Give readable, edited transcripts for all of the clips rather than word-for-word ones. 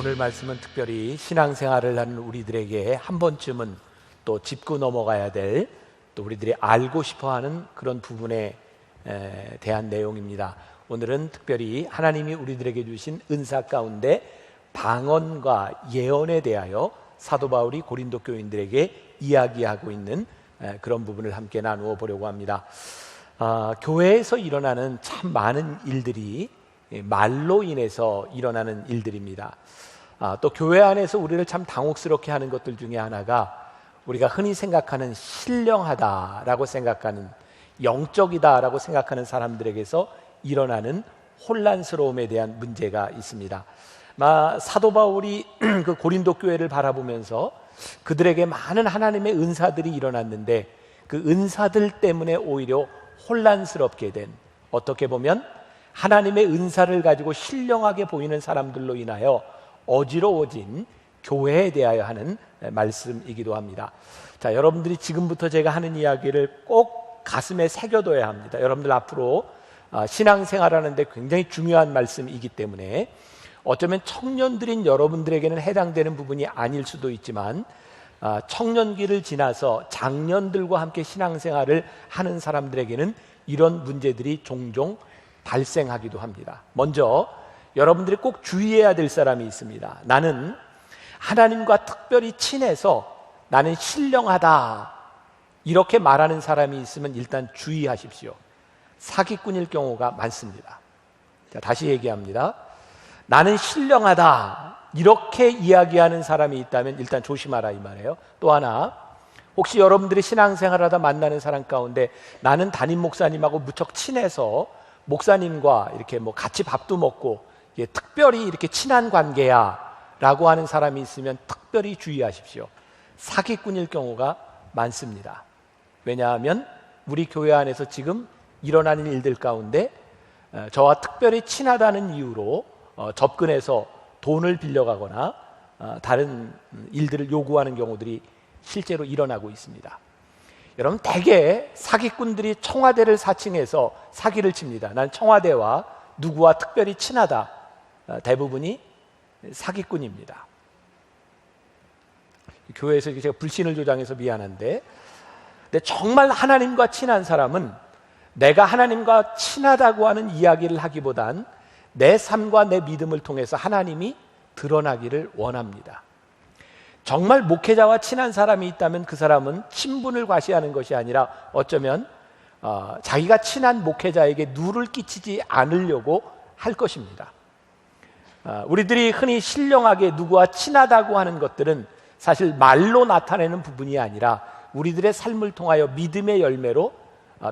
오늘 말씀은 특별히 신앙생활을 하는 우리들에게 한 번쯤은 또 짚고 넘어가야 될, 또 우리들이 알고 싶어하는 그런 부분에 대한 내용입니다. 오늘은 특별히 하나님이 우리들에게 주신 은사 가운데 방언과 예언에 대하여 사도 바울이 고린도 교인들에게 이야기하고 있는 그런 부분을 함께 나누어 보려고 합니다. 교회에서 일어나는 참 많은 일들이 말로 인해서 일어나는 일들입니다. 또 교회 안에서 우리를 참 당혹스럽게 하는 것들 중에 하나가 우리가 흔히 생각하는 신령하다라고 생각하는, 영적이다라고 생각하는 사람들에게서 일어나는 혼란스러움에 대한 문제가 있습니다. 사도 바울이 그 고린도 교회를 바라보면서 그들에게 많은 하나님의 은사들이 일어났는데 그 은사들 때문에 오히려 혼란스럽게 된, 어떻게 보면 하나님의 은사를 가지고 신령하게 보이는 사람들로 인하여 어지러워진 교회에 대하여 하는 말씀이기도 합니다. 자, 여러분들이 지금부터 제가 하는 이야기를 꼭 가슴에 새겨둬야 합니다. 여러분들 앞으로 신앙생활하는데 굉장히 중요한 말씀이기 때문에 어쩌면 청년들인 여러분들에게는 해당되는 부분이 아닐 수도 있지만 청년기를 지나서 장년들과 함께 신앙생활을 하는 사람들에게는 이런 문제들이 종종 발생하기도 합니다. 먼저 여러분들이 꼭 주의해야 될 사람이 있습니다. 나는 하나님과 특별히 친해서 나는 신령하다, 이렇게 말하는 사람이 있으면 일단 주의하십시오. 사기꾼일 경우가 많습니다. 자, 다시 얘기합니다. 나는 신령하다, 이렇게 이야기하는 사람이 있다면 일단 조심하라, 이 말이에요. 또 하나, 혹시 여러분들이 신앙생활하다 만나는 사람 가운데 나는 담임 목사님하고 무척 친해서 목사님과 이렇게 뭐 같이 밥도 먹고 특별히 이렇게 친한 관계야 라고 하는 사람이 있으면 특별히 주의하십시오. 사기꾼일 경우가 많습니다. 왜냐하면 우리 교회 안에서 지금 일어나는 일들 가운데 저와 특별히 친하다는 이유로 접근해서 돈을 빌려가거나 다른 일들을 요구하는 경우들이 실제로 일어나고 있습니다. 여러분, 대개 사기꾼들이 청와대를 사칭해서 사기를 칩니다. 난 청와대와 누구와 특별히 친하다. 대부분이 사기꾼입니다. 교회에서 제가 불신을 조장해서 미안한데, 근데 정말 하나님과 친한 사람은 내가 하나님과 친하다고 하는 이야기를 하기보단 내 삶과 내 믿음을 통해서 하나님이 드러나기를 원합니다. 정말 목회자와 친한 사람이 있다면 그 사람은 친분을 과시하는 것이 아니라 어쩌면 자기가 친한 목회자에게 누를 끼치지 않으려고 할 것입니다. 우리들이 흔히 신령하게 누구와 친하다고 하는 것들은 사실 말로 나타내는 부분이 아니라 우리들의 삶을 통하여 믿음의 열매로,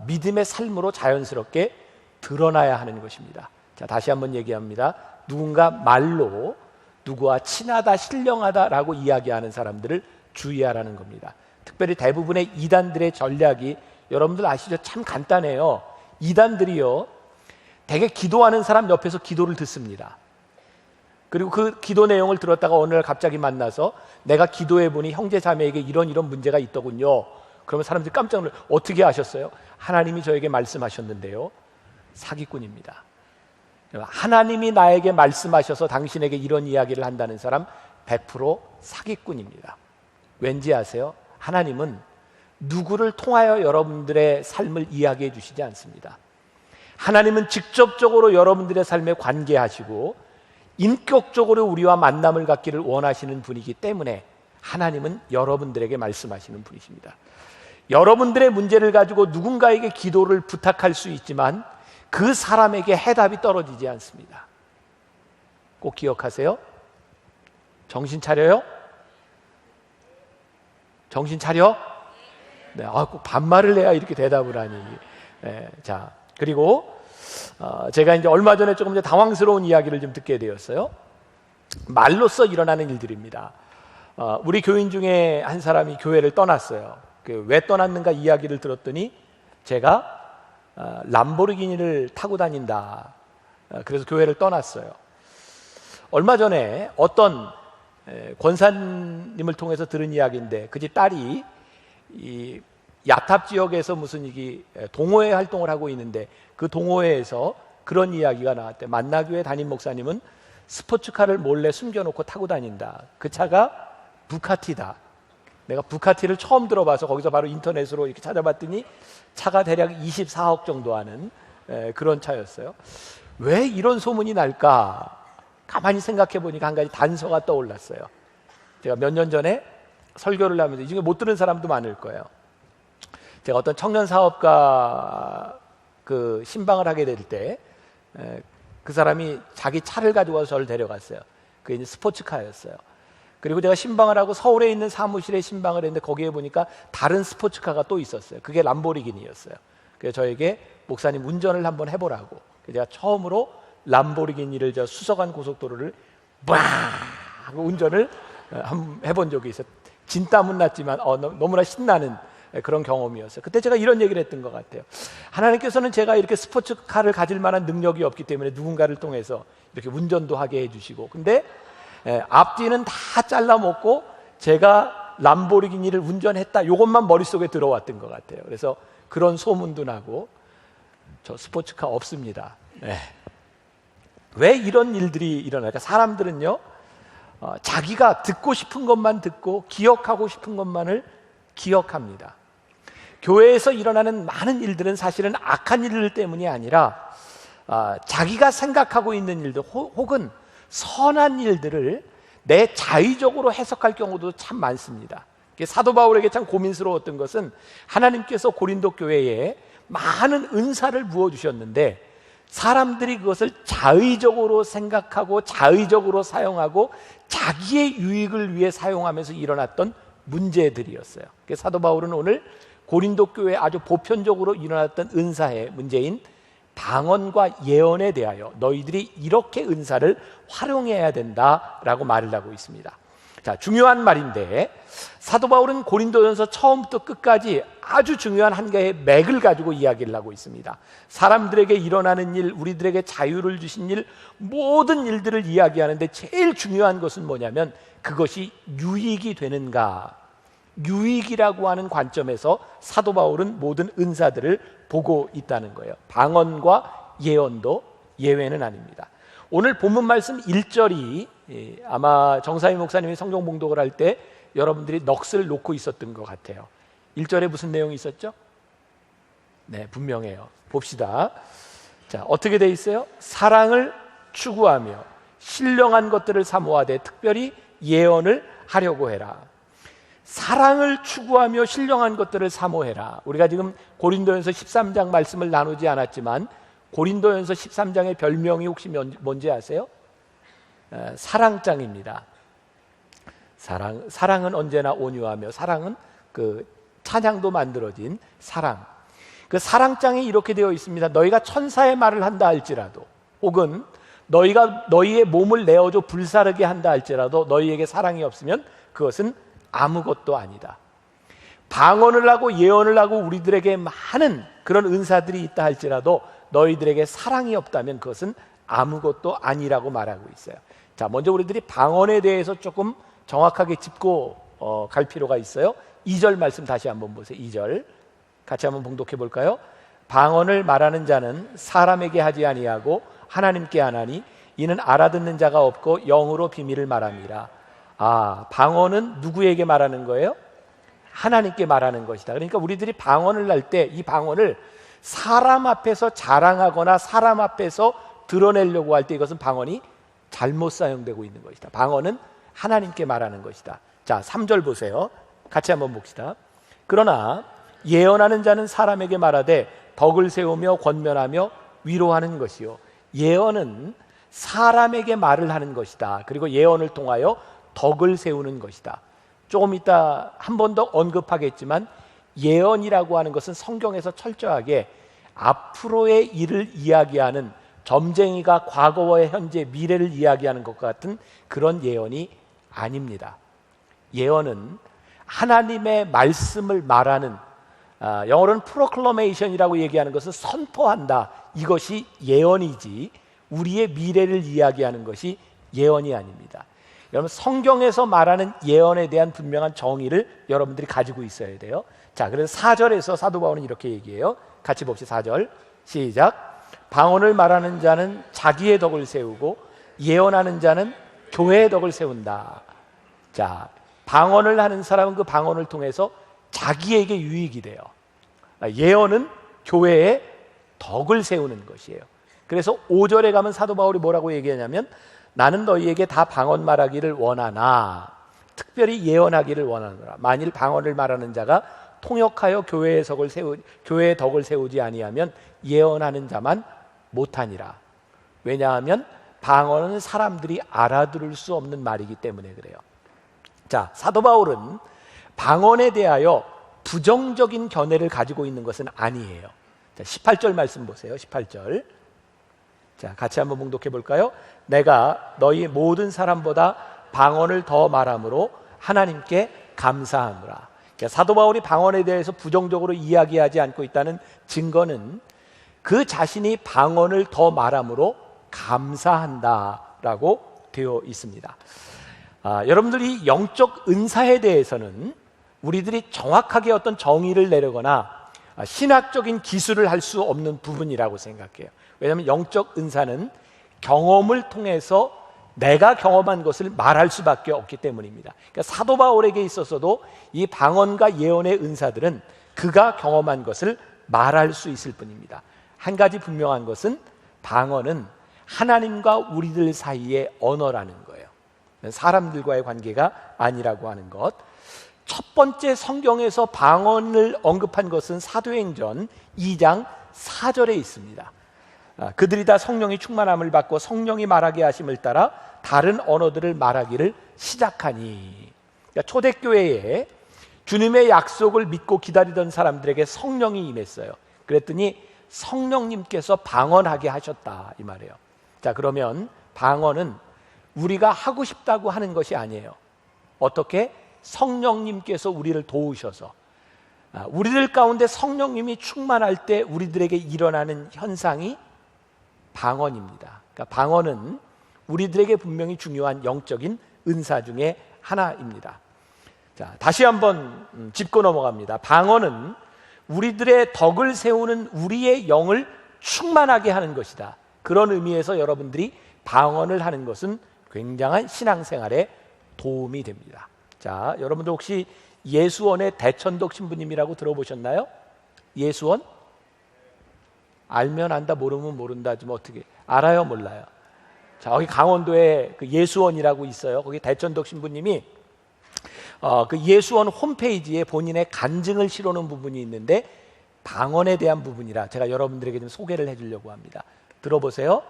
믿음의 삶으로 자연스럽게 드러나야 하는 것입니다. 자, 다시 한번 얘기합니다. 누군가 말로 누구와 친하다, 신령하다라고 이야기하는 사람들을 주의하라는 겁니다. 특별히 대부분의 이단들의 전략이 여러분들 아시죠? 참 간단해요. 이단들이요, 되게 기도하는 사람 옆에서 기도를 듣습니다. 그리고 그 기도 내용을 들었다가 어느 날 갑자기 만나서 내가 기도해 보니 형제 자매에게 이런 문제가 있더군요. 그러면 사람들이 깜짝 놀라요. 어떻게 아셨어요? 하나님이 저에게 말씀하셨는데요. 사기꾼입니다. 하나님이 나에게 말씀하셔서 당신에게 이런 이야기를 한다는 사람 100% 사기꾼입니다. 왠지 아세요? 하나님은 누구를 통하여 여러분들의 삶을 이야기해 주시지 않습니다. 하나님은 직접적으로 여러분들의 삶에 관계하시고 인격적으로 우리와 만남을 갖기를 원하시는 분이기 때문에 하나님은 여러분들에게 말씀하시는 분이십니다. 여러분들의 문제를 가지고 누군가에게 기도를 부탁할 수 있지만 그 사람에게 해답이 떨어지지 않습니다. 꼭 기억하세요. 정신 차려요? 정신 차려? 네, 꼭 반말을 해야 이렇게 대답을 하니. 네, 자, 그리고 제가 이제 얼마 전에 조금 당황스러운 이야기를 좀 듣게 되었어요. 말로써 일어나는 일들입니다. 우리 교인 중에 한 사람이 교회를 떠났어요. 왜 떠났는가 이야기를 들었더니 제가 람보르기니를 타고 다닌다. 그래서 교회를 떠났어요. 얼마 전에 어떤 권사님을 통해서 들은 이야기인데 그 집 딸이 이 야탑 지역에서 무슨 동호회 활동을 하고 있는데 그 동호회에서 그런 이야기가 나왔대. 만나교회 담임 목사님은 스포츠카를 몰래 숨겨놓고 타고 다닌다. 그 차가 부카티다. 내가 부카티를 처음 들어봐서 거기서 바로 인터넷으로 이렇게 찾아봤더니 차가 대략 24억 정도 하는 그런 차였어요. 왜 이런 소문이 날까? 가만히 생각해 보니까 한 가지 단서가 떠올랐어요. 제가 몇 년 전에 설교를 하면서 이 중에 못 들은 사람도 많을 거예요. 제가 어떤 청년 사업가 그 신방을 하게 될 때 그 사람이 자기 차를 가지고 와서 저를 데려갔어요. 그게 이제 스포츠카였어요. 그리고 제가 신방을 하고 서울에 있는 사무실에 신방을 했는데 거기에 보니까 다른 스포츠카가 또 있었어요. 그게 람보르기니였어요. 그래서 저에게 목사님 운전을 한번 해보라고. 그래서 제가 처음으로 람보르기니를 저 수서간 고속도로를 막 하고 운전을 한번 해본 적이 있어요. 진땀은 났지만 너무나 신나는 그런 경험이었어요. 그때 제가 이런 얘기를 했던 것 같아요. 하나님께서는 제가 이렇게 스포츠카를 가질 만한 능력이 없기 때문에 누군가를 통해서 이렇게 운전도 하게 해주시고, 근데 앞뒤는 다 잘라먹고 제가 람보르기니를 운전했다, 이것만 머릿속에 들어왔던 것 같아요. 그래서 그런 소문도 나고. 저 스포츠카 없습니다. 네. 왜 이런 일들이 일어날까? 사람들은요, 자기가 듣고 싶은 것만 듣고 기억하고 싶은 것만을 기억합니다. 교회에서 일어나는 많은 일들은 사실은 악한 일들 때문이 아니라 자기가 생각하고 있는 일들 혹은 선한 일들을 내 자의적으로 해석할 경우도 참 많습니다. 사도 바울에게 참 고민스러웠던 것은 하나님께서 고린도 교회에 많은 은사를 부어주셨는데 사람들이 그것을 자의적으로 생각하고 자의적으로 사용하고 자기의 유익을 위해 사용하면서 일어났던 문제들이었어요. 사도 바울은 오늘 고린도 교회에 아주 보편적으로 일어났던 은사의 문제인 방언과 예언에 대하여 너희들이 이렇게 은사를 활용해야 된다라고 말을 하고 있습니다. 자, 중요한 말인데 사도 바울은 고린도전서 처음부터 끝까지 아주 중요한 한 가지의 맥을 가지고 이야기를 하고 있습니다. 사람들에게 일어나는 일, 우리들에게 자유를 주신 일, 모든 일들을 이야기하는데 제일 중요한 것은 뭐냐면 그것이 유익이 되는가, 유익이라고 하는 관점에서 사도 바울은 모든 은사들을 보고 있다는 거예요. 방언과 예언도 예외는 아닙니다. 오늘 본문 말씀 1절이 아마 정사위 목사님이 성경 봉독을 할 때 여러분들이 넋을 놓고 있었던 것 같아요. 1절에 무슨 내용이 있었죠? 네, 분명해요. 봅시다. 자, 어떻게 돼 있어요? 사랑을 추구하며 신령한 것들을 사모하되 특별히 예언을 하려고 해라. 사랑을 추구하며 신령한 것들을 사모해라. 우리가 지금 고린도전서 13장 말씀을 나누지 않았지만 고린도전서 13장의 별명이 혹시 뭔지 아세요? 사랑장입니다. 사랑은 언제나 온유하며 사랑은 그 찬양도 만들어진 사랑. 그 사랑장이 이렇게 되어 있습니다. 너희가 천사의 말을 한다 할지라도 혹은 너희가 너희의 몸을 내어줘 불사르게 한다 할지라도 너희에게 사랑이 없으면 그것은 아무것도 아니다. 방언을 하고 예언을 하고 우리들에게 많은 그런 은사들이 있다 할지라도 너희들에게 사랑이 없다면 그것은 아무것도 아니라고 말하고 있어요. 자, 먼저 우리들이 방언에 대해서 조금 정확하게 짚고 갈 필요가 있어요. 2절 말씀 다시 한번 보세요. 2절 같이 한번 봉독해 볼까요? 방언을 말하는 자는 사람에게 하지 아니하고 하나님께 하나니 이는 알아듣는 자가 없고 영으로 비밀을 말함이라. 방언은 누구에게 말하는 거예요? 하나님께 말하는 것이다. 그러니까 우리들이 방언을 할 때 이 방언을 사람 앞에서 자랑하거나 사람 앞에서 드러내려고 할 때 이것은 방언이 잘못 사용되고 있는 것이다. 방언은 하나님께 말하는 것이다. 자, 3절 보세요. 같이 한번 봅시다. 그러나 예언하는 자는 사람에게 말하되 덕을 세우며 권면하며 위로하는 것이요. 예언은 사람에게 말을 하는 것이다. 그리고 예언을 통하여 덕을 세우는 것이다. 조금 이따 한 번 더 언급하겠지만 예언이라고 하는 것은 성경에서 철저하게 앞으로의 일을 이야기하는 점쟁이가 과거와 현재 미래를 이야기하는 것과 같은 그런 예언이 아닙니다. 예언은 하나님의 말씀을 말하는 영어로는 프로클러메이션이라고 얘기하는 것은 선포한다. 이것이 예언이지 우리의 미래를 이야기하는 것이 예언이 아닙니다. 여러분 성경에서 말하는 예언에 대한 분명한 정의를 여러분들이 가지고 있어야 돼요. 자, 그래서 4절에서 사도 바울은 이렇게 얘기해요. 같이 봅시다. 4절 시작. 방언을 말하는 자는 자기의 덕을 세우고 예언하는 자는 교회의 덕을 세운다. 자, 방언을 하는 사람은 그 방언을 통해서 자기에게 유익이 돼요. 예언은 교회의 덕을 세우는 것이에요. 그래서 5절에 가면 사도 바울이 뭐라고 얘기하냐면 나는 너희에게 다 방언 말하기를 원하나 특별히 예언하기를 원하노라. 만일 방언을 말하는 자가 통역하여 교회의 덕을 세우지 아니하면 예언하는 자만 못하니라. 왜냐하면 방언은 사람들이 알아들을 수 없는 말이기 때문에 그래요. 자, 사도 바울은 방언에 대하여 부정적인 견해를 가지고 있는 것은 아니에요. 자, 18절 말씀 보세요. 18절. 자, 같이 한번 봉독해 볼까요? 내가 너희 모든 사람보다 방언을 더 말함으로 하나님께 감사하노라. 사도 바울이 방언에 대해서 부정적으로 이야기하지 않고 있다는 증거는 그 자신이 방언을 더 말함으로 감사한다라고 되어 있습니다. 여러분들이 영적 은사에 대해서는 우리들이 정확하게 어떤 정의를 내려거나 신학적인 기술을 할 수 없는 부분이라고 생각해요. 왜냐하면 영적 은사는 경험을 통해서 내가 경험한 것을 말할 수밖에 없기 때문입니다. 그러니까 사도 바울에게 있어서도 이 방언과 예언의 은사들은 그가 경험한 것을 말할 수 있을 뿐입니다. 한 가지 분명한 것은 방언은 하나님과 우리들 사이의 언어라는 거예요. 사람들과의 관계가 아니라고 하는 것. 첫 번째 성경에서 방언을 언급한 것은 사도행전 2장 4절에 있습니다. 그들이 다 성령이 충만함을 받고 성령이 말하게 하심을 따라 다른 언어들을 말하기를 시작하니. 그러니까 초대교회에 주님의 약속을 믿고 기다리던 사람들에게 성령이 임했어요. 그랬더니 성령님께서 방언하게 하셨다 이 말이에요. 자, 그러면 방언은 우리가 하고 싶다고 하는 것이 아니에요. 어떻게? 성령님께서 우리를 도우셔서, 우리들 가운데 성령님이 충만할 때 우리들에게 일어나는 현상이 방언입니다. 그러니까 방언은 우리들에게 분명히 중요한 영적인 은사 중에 하나입니다. 자, 다시 한번 짚고 넘어갑니다. 방언은 우리들의 덕을 세우는 우리의 영을 충만하게 하는 것이다. 그런 의미에서 여러분들이 방언을 하는 것은 굉장한 신앙생활에 도움이 됩니다. 자, 여러분들 혹시 예수원의 대천덕 신부님이라고 들어보셨나요? 예수원? 알면 안다, 모르면 모른다. 좀 어떻게 알아요, 몰라요? 자, 거기 강원도에 그 예수원이라고 있어요. 거기 대천덕 신부님이 그 예수원 홈페이지에 본인의 간증을 실어놓은 부분이 있는데 방언에 대한 부분이라 제가 여러분들에게 좀 소개를 해주려고 합니다. 들어보세요.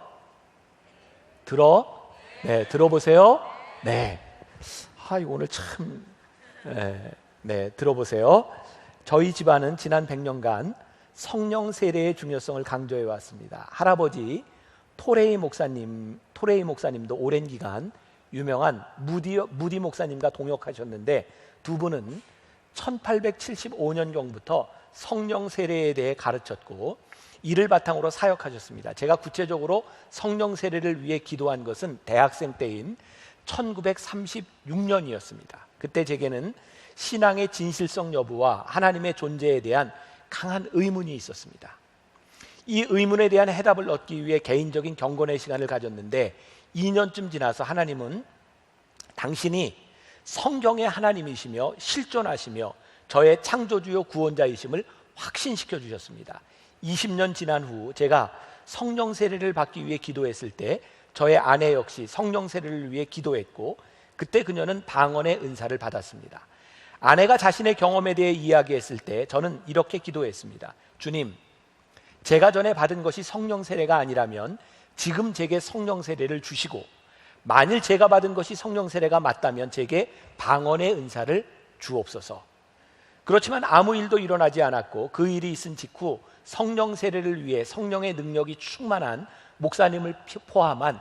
네, 들어보세요. 네. 오늘 참, 네, 들어보세요. 저희 집안은 지난 100년간 성령 세례의 중요성을 강조해 왔습니다. 할아버지 토레이 목사님도 오랜 기간 유명한 무디 목사님과 동역하셨는데 두 분은 1875년경부터 성령 세례에 대해 가르쳤고 이를 바탕으로 사역하셨습니다. 제가 구체적으로 성령 세례를 위해 기도한 것은 대학생 때인 1936년이었습니다. 그때 제게는 신앙의 진실성 여부와 하나님의 존재에 대한 강한 의문이 있었습니다. 이 의문에 대한 해답을 얻기 위해 개인적인 경건의 시간을 가졌는데 2년쯤 지나서 하나님은 당신이 성경의 하나님이시며 실존하시며 저의 창조주요 구원자이심을 확신시켜 주셨습니다. 20년 지난 후 제가 성령 세례를 받기 위해 기도했을 때 저의 아내 역시 성령 세례를 위해 기도했고 그때 그녀는 방언의 은사를 받았습니다. 아내가 자신의 경험에 대해 이야기했을 때 저는 이렇게 기도했습니다. 주님, 제가 전에 받은 것이 성령 세례가 아니라면 지금 제게 성령 세례를 주시고 만일 제가 받은 것이 성령 세례가 맞다면 제게 방언의 은사를 주옵소서. 그렇지만 아무 일도 일어나지 않았고 그 일이 있은 직후 성령 세례를 위해 성령의 능력이 충만한 목사님을 포함한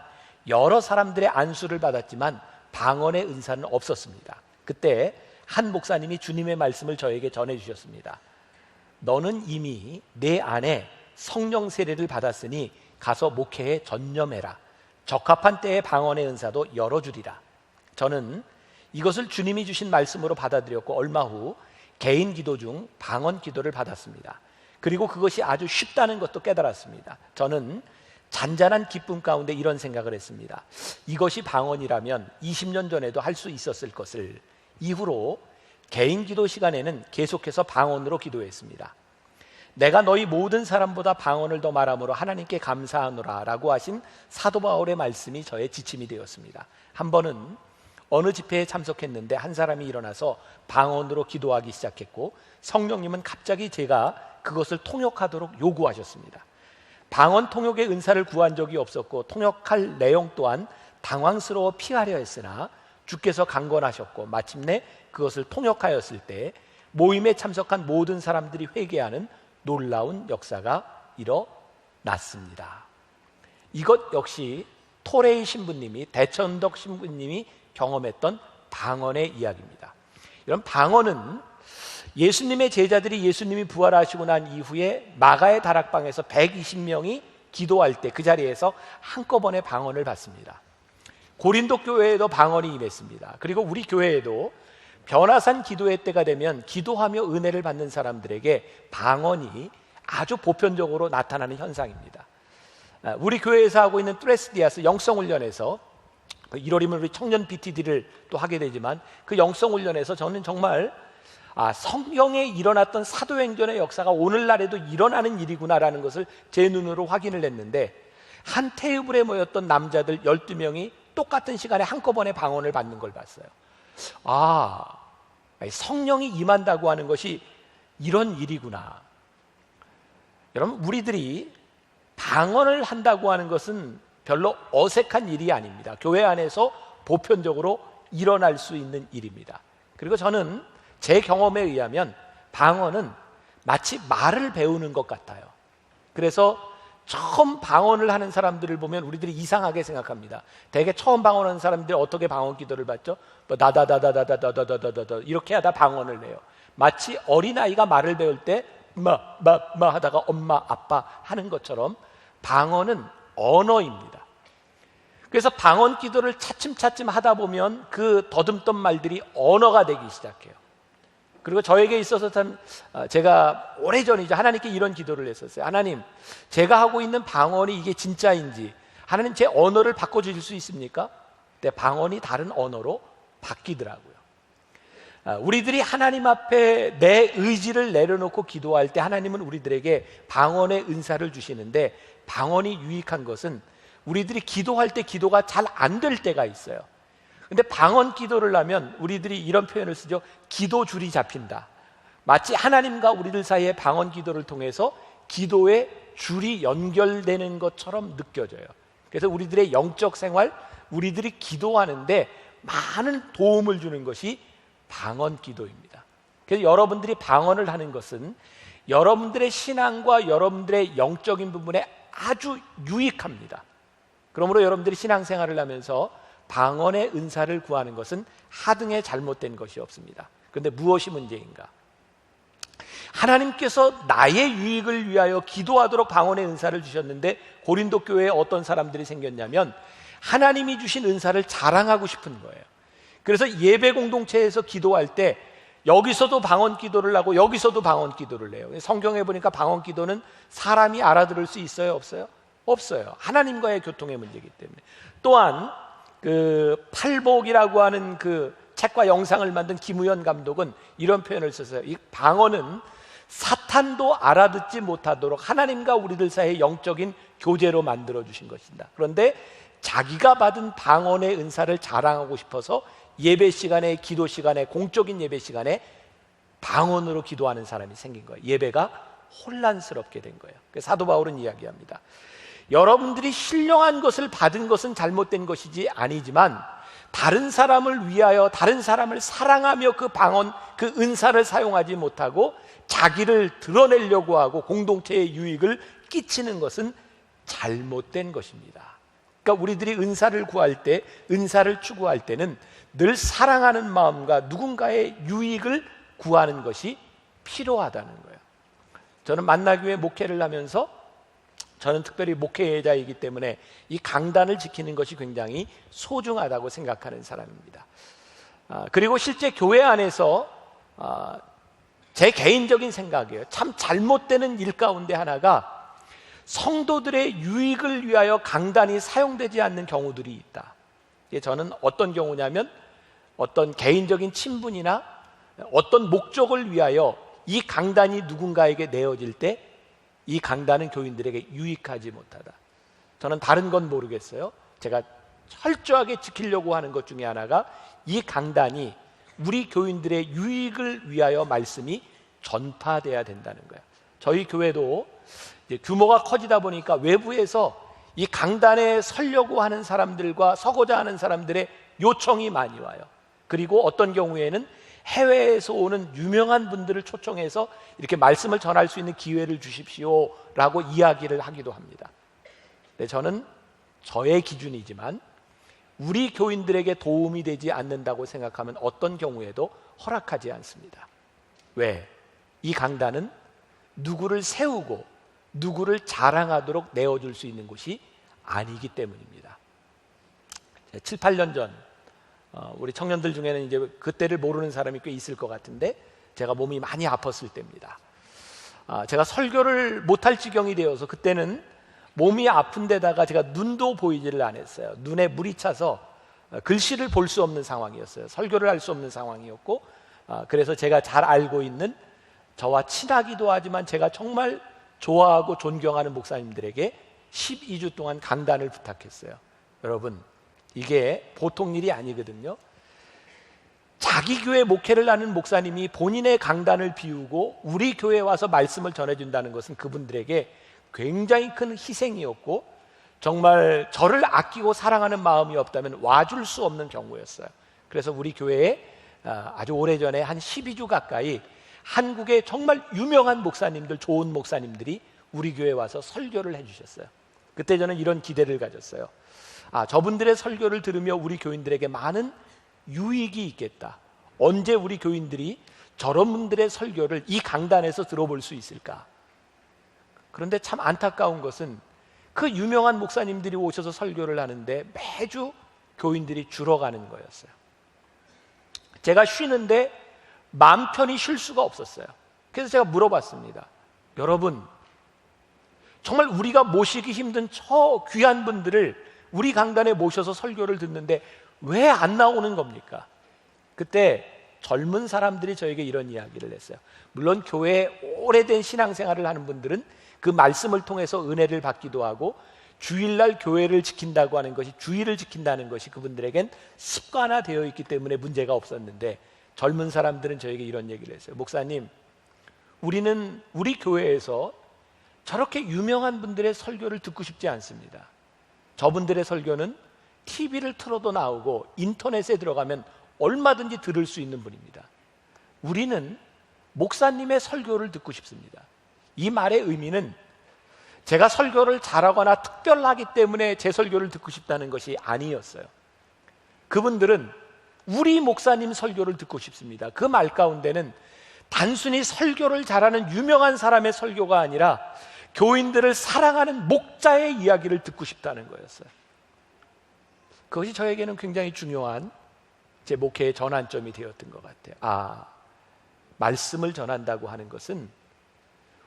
여러 사람들의 안수를 받았지만 방언의 은사는 없었습니다. 그때 한 목사님이 주님의 말씀을 저에게 전해주셨습니다. 너는 이미 내 안에 성령 세례를 받았으니 가서 목회에 전념해라. 적합한 때에 방언의 은사도 열어주리라. 저는 이것을 주님이 주신 말씀으로 받아들였고 얼마 후 개인 기도 중 방언 기도를 받았습니다. 그리고 그것이 아주 쉽다는 것도 깨달았습니다. 저는 잔잔한 기쁨 가운데 이런 생각을 했습니다. 이것이 방언이라면 20년 전에도 할 수 있었을 것을. 이후로 개인 기도 시간에는 계속해서 방언으로 기도했습니다. 내가 너희 모든 사람보다 방언을 더 말함으로 하나님께 감사하노라 라고 하신 사도 바울의 말씀이 저의 지침이 되었습니다. 한 번은 어느 집회에 참석했는데 한 사람이 일어나서 방언으로 기도하기 시작했고 성령님은 갑자기 제가 그것을 통역하도록 요구하셨습니다. 방언 통역의 은사를 구한 적이 없었고 통역할 내용 또한 당황스러워 피하려 했으나 주께서 강권하셨고 마침내 그것을 통역하였을 때 모임에 참석한 모든 사람들이 회개하는 놀라운 역사가 일어났습니다. 이것 역시 토레이 신부님이, 대천덕 신부님이 경험했던 방언의 이야기입니다. 이런 방언은 예수님의 제자들이 예수님이 부활하시고 난 이후에 마가의 다락방에서 120명이 기도할 때 그 자리에서 한꺼번에 방언을 받습니다. 고린도 교회에도 방언이 임했습니다. 그리고 우리 교회에도 변화산 기도회 때가 되면 기도하며 은혜를 받는 사람들에게 방언이 아주 보편적으로 나타나는 현상입니다. 우리 교회에서 하고 있는 트레스디아스 영성훈련에서 1월이면 우리 청년 BTD를 또 하게 되지만 그 영성훈련에서 저는 정말 성경에 일어났던 사도행전의 역사가 오늘날에도 일어나는 일이구나라는 것을 제 눈으로 확인을 했는데 한 테이블에 모였던 남자들 12명이 똑같은 시간에 한꺼번에 방언을 받는 걸 봤어요. 성령이 임한다고 하는 것이 이런 일이구나. 여러분, 우리들이 방언을 한다고 하는 것은 별로 어색한 일이 아닙니다. 교회 안에서 보편적으로 일어날 수 있는 일입니다. 그리고 저는 제 경험에 의하면 방언은 마치 말을 배우는 것 같아요. 그래서 처음 방언을 하는 사람들을 보면 우리들이 이상하게 생각합니다. 대개 처음 방언하는 사람들이 어떻게 방언 기도를 받죠? 나다다다다다다다다다다 이렇게 하다 방언을 내요. 마치 어린아이가 말을 배울 때 마 하다가 엄마 아빠 하는 것처럼 방언은 언어입니다. 그래서 방언 기도를 차츰차츰 하다 보면 그 더듬던 말들이 언어가 되기 시작해요. 그리고 저에게 있어서 참 제가 오래전이죠. 하나님께 이런 기도를 했었어요. 하나님, 제가 하고 있는 방언이 이게 진짜인지 하나님 제 언어를 바꿔주실 수 있습니까? 근데 방언이 다른 언어로 바뀌더라고요. 우리들이 하나님 앞에 내 의지를 내려놓고 기도할 때 하나님은 우리들에게 방언의 은사를 주시는데, 방언이 유익한 것은 우리들이 기도할 때 기도가 잘 안 될 때가 있어요. 근데 방언 기도를 하면 우리들이 이런 표현을 쓰죠. 기도줄이 잡힌다. 마치 하나님과 우리들 사이에 방언 기도를 통해서 기도의 줄이 연결되는 것처럼 느껴져요. 그래서 우리들의 영적 생활, 우리들이 기도하는데 많은 도움을 주는 것이 방언 기도입니다. 그래서 여러분들이 방언을 하는 것은 여러분들의 신앙과 여러분들의 영적인 부분에 아주 유익합니다. 그러므로 여러분들이 신앙생활을 하면서 방언의 은사를 구하는 것은 하등에 잘못된 것이 없습니다. 그런데 무엇이 문제인가? 하나님께서 나의 유익을 위하여 기도하도록 방언의 은사를 주셨는데 고린도 교회에 어떤 사람들이 생겼냐면 하나님이 주신 은사를 자랑하고 싶은 거예요. 그래서 예배 공동체에서 기도할 때 여기서도 방언 기도를 하고 여기서도 방언 기도를 해요. 성경에 보니까 방언 기도는 사람이 알아들을 수 있어요? 없어요? 없어요. 하나님과의 교통의 문제이기 때문에. 또한 그 팔복이라고 하는 그 책과 영상을 만든 김우현 감독은 이런 표현을 썼어요. 이 방언은 사탄도 알아듣지 못하도록 하나님과 우리들 사이의 영적인 교제로 만들어 주신 것이다. 그런데 자기가 받은 방언의 은사를 자랑하고 싶어서 예배 시간에, 기도 시간에, 공적인 예배 시간에 방언으로 기도하는 사람이 생긴 거예요. 예배가 혼란스럽게 된 거예요. 그래서 사도 바울은 이야기합니다. 여러분들이 신령한 것을 받은 것은 잘못된 것이지 아니지만 다른 사람을 위하여 다른 사람을 사랑하며 그 방언, 그 은사를 사용하지 못하고 자기를 드러내려고 하고 공동체의 유익을 끼치는 것은 잘못된 것입니다. 그러니까 우리들이 은사를 구할 때, 은사를 추구할 때는 늘 사랑하는 마음과 누군가의 유익을 구하는 것이 필요하다는 거예요. 저는 만나교회 목회를 하면서 저는 특별히 목회자이기 때문에 이 강단을 지키는 것이 굉장히 소중하다고 생각하는 사람입니다. 그리고 실제 교회 안에서 제 개인적인 생각이에요. 참 잘못되는 일 가운데 하나가 성도들의 유익을 위하여 강단이 사용되지 않는 경우들이 있다. 저는 어떤 경우냐면 어떤 개인적인 친분이나 어떤 목적을 위하여 이 강단이 누군가에게 내어질 때 이 강단은 교인들에게 유익하지 못하다. 저는 다른 건 모르겠어요. 제가 철저하게 지키려고 하는 것 중에 하나가 이 강단이 우리 교인들의 유익을 위하여 말씀이 전파돼야 된다는 거예요. 저희 교회도 이제 규모가 커지다 보니까 외부에서 이 강단에 서려고 하는 사람들과 서고자 하는 사람들의 요청이 많이 와요. 그리고 어떤 경우에는 해외에서 오는 유명한 분들을 초청해서 이렇게 말씀을 전할 수 있는 기회를 주십시오라고 이야기를 하기도 합니다. 근데 저는 저의 기준이지만 우리 교인들에게 도움이 되지 않는다고 생각하면 어떤 경우에도 허락하지 않습니다. 왜? 이 강단은 누구를 세우고 누구를 자랑하도록 내어줄 수 있는 곳이 아니기 때문입니다. 7, 8년 전 우리 청년들 중에는 이제 그때를 모르는 사람이 꽤 있을 것 같은데 제가 몸이 많이 아팠을 때입니다. 제가 설교를 못할 지경이 되어서 그때는 몸이 아픈 데다가 제가 눈도 보이지를 않았어요. 눈에 물이 차서 글씨를 볼 수 없는 상황이었어요. 설교를 할 수 없는 상황이었고 그래서 제가 잘 알고 있는 저와 친하기도 하지만 제가 정말 좋아하고 존경하는 목사님들에게 12주 동안 강단을 부탁했어요. 여러분, 이게 보통 일이 아니거든요. 자기 교회 목회를 하는 목사님이 본인의 강단을 비우고 우리 교회에 와서 말씀을 전해준다는 것은 그분들에게 굉장히 큰 희생이었고, 정말 저를 아끼고 사랑하는 마음이 없다면 와줄 수 없는 경우였어요. 그래서 우리 교회에 아주 오래전에 한 12주 가까이 한국의 정말 유명한 목사님들, 좋은 목사님들이 우리 교회에 와서 설교를 해주셨어요. 그때 저는 이런 기대를 가졌어요. 저분들의 설교를 들으며 우리 교인들에게 많은 유익이 있겠다. 언제 우리 교인들이 저런 분들의 설교를 이 강단에서 들어볼 수 있을까? 그런데 참 안타까운 것은 그 유명한 목사님들이 오셔서 설교를 하는데 매주 교인들이 줄어가는 거였어요. 제가 쉬는데 마음 편히 쉴 수가 없었어요. 그래서 제가 물어봤습니다. 여러분, 정말 우리가 모시기 힘든 저 귀한 분들을 우리 강단에 모셔서 설교를 듣는데 왜 안 나오는 겁니까? 그때 젊은 사람들이 저에게 이런 이야기를 했어요. 물론 교회에 오래된 신앙생활을 하는 분들은 그 말씀을 통해서 은혜를 받기도 하고, 주일날 교회를 지킨다고 하는 것이, 주일을 지킨다는 것이 그분들에겐 습관화되어 있기 때문에 문제가 없었는데, 젊은 사람들은 저에게 이런 얘기를 했어요. 목사님, 우리는 우리 교회에서 저렇게 유명한 분들의 설교를 듣고 싶지 않습니다. 저분들의 설교는 TV를 틀어도 나오고 인터넷에 들어가면 얼마든지 들을 수 있는 분입니다. 우리는 목사님의 설교를 듣고 싶습니다. 이 말의 의미는 제가 설교를 잘하거나 특별하기 때문에 제 설교를 듣고 싶다는 것이 아니었어요. 그분들은 우리 목사님 설교를 듣고 싶습니다. 그 말 가운데는 단순히 설교를 잘하는 유명한 사람의 설교가 아니라 교인들을 사랑하는 목자의 이야기를 듣고 싶다는 거였어요. 그것이 저에게는 굉장히 중요한 제 목회의 전환점이 되었던 것 같아요. 말씀을 전한다고 하는 것은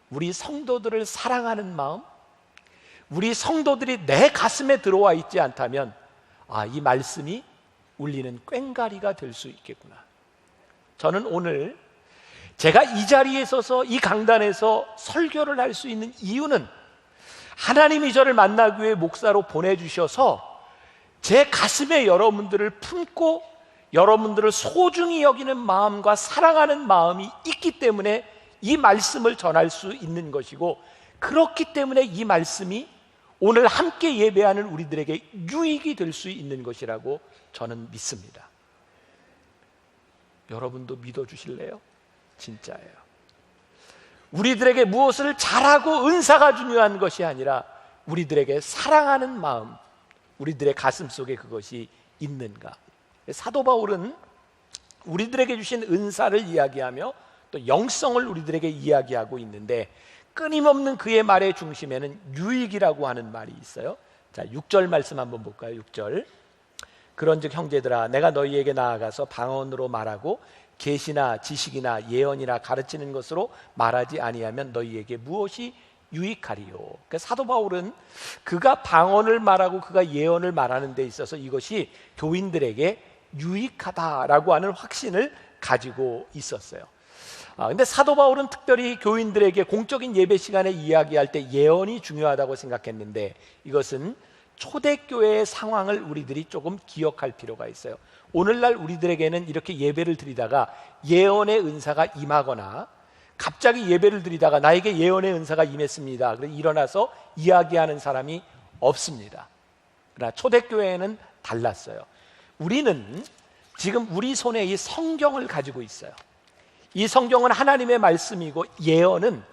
우리 성도들을 사랑하는 마음, 우리 성도들이 내 가슴에 들어와 있지 않다면 이 말씀이 울리는 꽹과리가 될 수 있겠구나. 저는 오늘 제가 이 자리에 서서 이 강단에서 설교를 할 수 있는 이유는 하나님이 저를 만나기 위해 목사로 보내주셔서 제 가슴에 여러분들을 품고 여러분들을 소중히 여기는 마음과 사랑하는 마음이 있기 때문에 이 말씀을 전할 수 있는 것이고, 그렇기 때문에 이 말씀이 오늘 함께 예배하는 우리들에게 유익이 될 수 있는 것이라고 저는 믿습니다. 여러분도 믿어주실래요? 진짜예요. 우리들에게 무엇을 잘하고 은사가 중요한 것이 아니라 우리들에게 사랑하는 마음, 우리들의 가슴 속에 그것이 있는가. 사도 바울은 우리들에게 주신 은사를 이야기하며 또 영성을 우리들에게 이야기하고 있는데, 끊임없는 그의 말의 중심에는 유익이라고 하는 말이 있어요. 자, 6절 말씀 한번 볼까요? 6절. 그런즉 형제들아, 내가 너희에게 나아가서 방언으로 말하고 계시나 지식이나 예언이나 가르치는 것으로 말하지 아니하면 너희에게 무엇이 유익하리요. 그러니까 사도 바울은 그가 방언을 말하고 그가 예언을 말하는 데 있어서 이것이 교인들에게 유익하다라고 하는 확신을 가지고 있었어요. 근데 사도 바울은 특별히 교인들에게 공적인 예배 시간에 이야기할 때 예언이 중요하다고 생각했는데, 이것은 초대교회의 상황을 우리들이 조금 기억할 필요가 있어요. 오늘날 우리들에게는 이렇게 예배를 드리다가 예언의 은사가 임하거나, 갑자기 예배를 드리다가 나에게 예언의 은사가 임했습니다, 그래서 일어나서 이야기하는 사람이 없습니다. 그러나 초대교회에는 달랐어요. 우리는 지금 우리 손에 이 성경을 가지고 있어요. 이 성경은 하나님의 말씀이고 예언은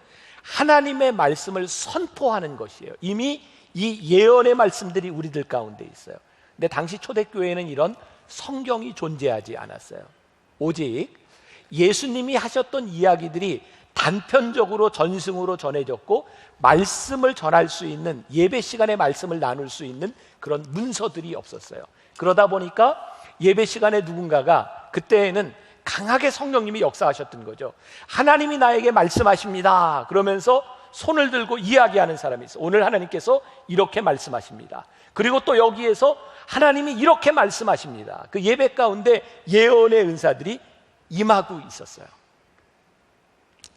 하나님의 말씀을 선포하는 것이에요. 이미 이 예언의 말씀들이 우리들 가운데 있어요. 근데 당시 초대교회에는 이런 성경이 존재하지 않았어요. 오직 예수님이 하셨던 이야기들이 단편적으로 전승으로 전해졌고, 말씀을 전할 수 있는, 예배 시간에 말씀을 나눌 수 있는 그런 문서들이 없었어요. 그러다 보니까 예배 시간에 누군가가, 그때에는 강하게 성령님이 역사하셨던 거죠. 하나님이 나에게 말씀하십니다 그러면서 손을 들고 이야기하는 사람이 있어요. 오늘 하나님께서 이렇게 말씀하십니다. 그리고 또 여기에서 하나님이 이렇게 말씀하십니다. 그 예배 가운데 예언의 은사들이 임하고 있었어요.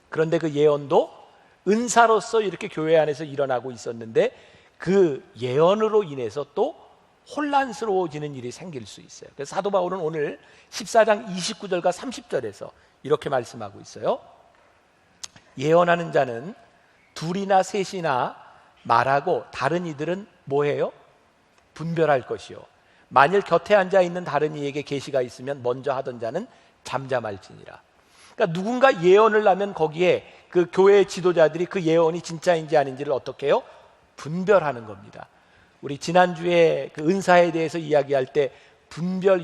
그런데 그 예언도 은사로서 이렇게 교회 안에서 일어나고 있었는데, 그 예언으로 인해서 또 혼란스러워지는 일이 생길 수 있어요. 그래서 사도 바울은 오늘 14장 29절과 30절에서 이렇게 말씀하고 있어요. 예언하는 자는 둘이나 셋이나 말하고 다른 이들은 뭐해요? 분별할 것이요. 만일 곁에 앉아 있는 다른 이에게 계시가 있으면 먼저 하던 자는 잠잠할지니라. 그러니까 누군가 예언을 하면 거기에 그 교회 지도자들이 그 예언이 진짜인지 아닌지를 어떻게 해요? 분별하는 겁니다. 우리 지난주에 그 은사에 대해서 이야기할 때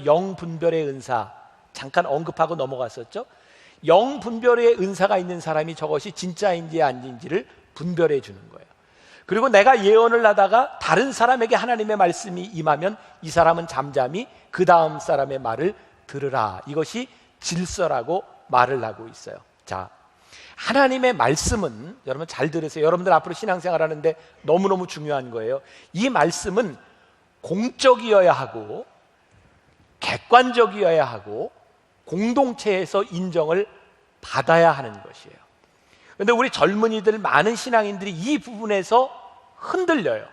영분별의 은사 잠깐 언급하고 넘어갔었죠. 영분별의 은사가 있는 사람이 저것이 진짜인지 아닌지를 분별해 주는 거예요. 그리고 내가 예언을 하다가 다른 사람에게 하나님의 말씀이 임하면 이 사람은 잠잠히 그 다음 사람의 말을 들으라. 이것이 질서라고 말을 하고 있어요. 자, 하나님의 말씀은 여러분 잘 들으세요. 여러분들 앞으로 신앙생활 하는데 너무너무 중요한 거예요. 이 말씀은 공적이어야 하고 객관적이어야 하고 공동체에서 인정을 받아야 하는 것이에요. 그런데 우리 젊은이들, 많은 신앙인들이 이 부분에서 흔들려요.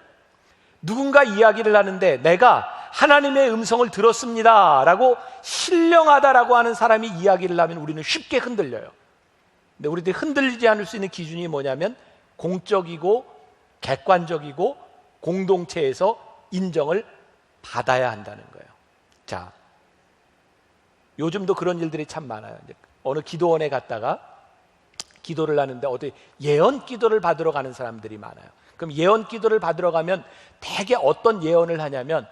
누군가 이야기를 하는데 내가 하나님의 음성을 들었습니다 라고 신령하다라고 하는 사람이 이야기를 하면 우리는 쉽게 흔들려요. 근데 우리들이 흔들리지 않을 수 있는 기준이 뭐냐면 공적이고 객관적이고 공동체에서 인정을 받아야 한다는 거예요. 자, 요즘도 그런 일들이 참 많아요. 어느 기도원에 갔다가 기도를 하는데 어디 예언 기도를 받으러 가는 사람들이 많아요. 그럼 예언 기도를 받으러 가면 대개 어떤 예언을 하냐면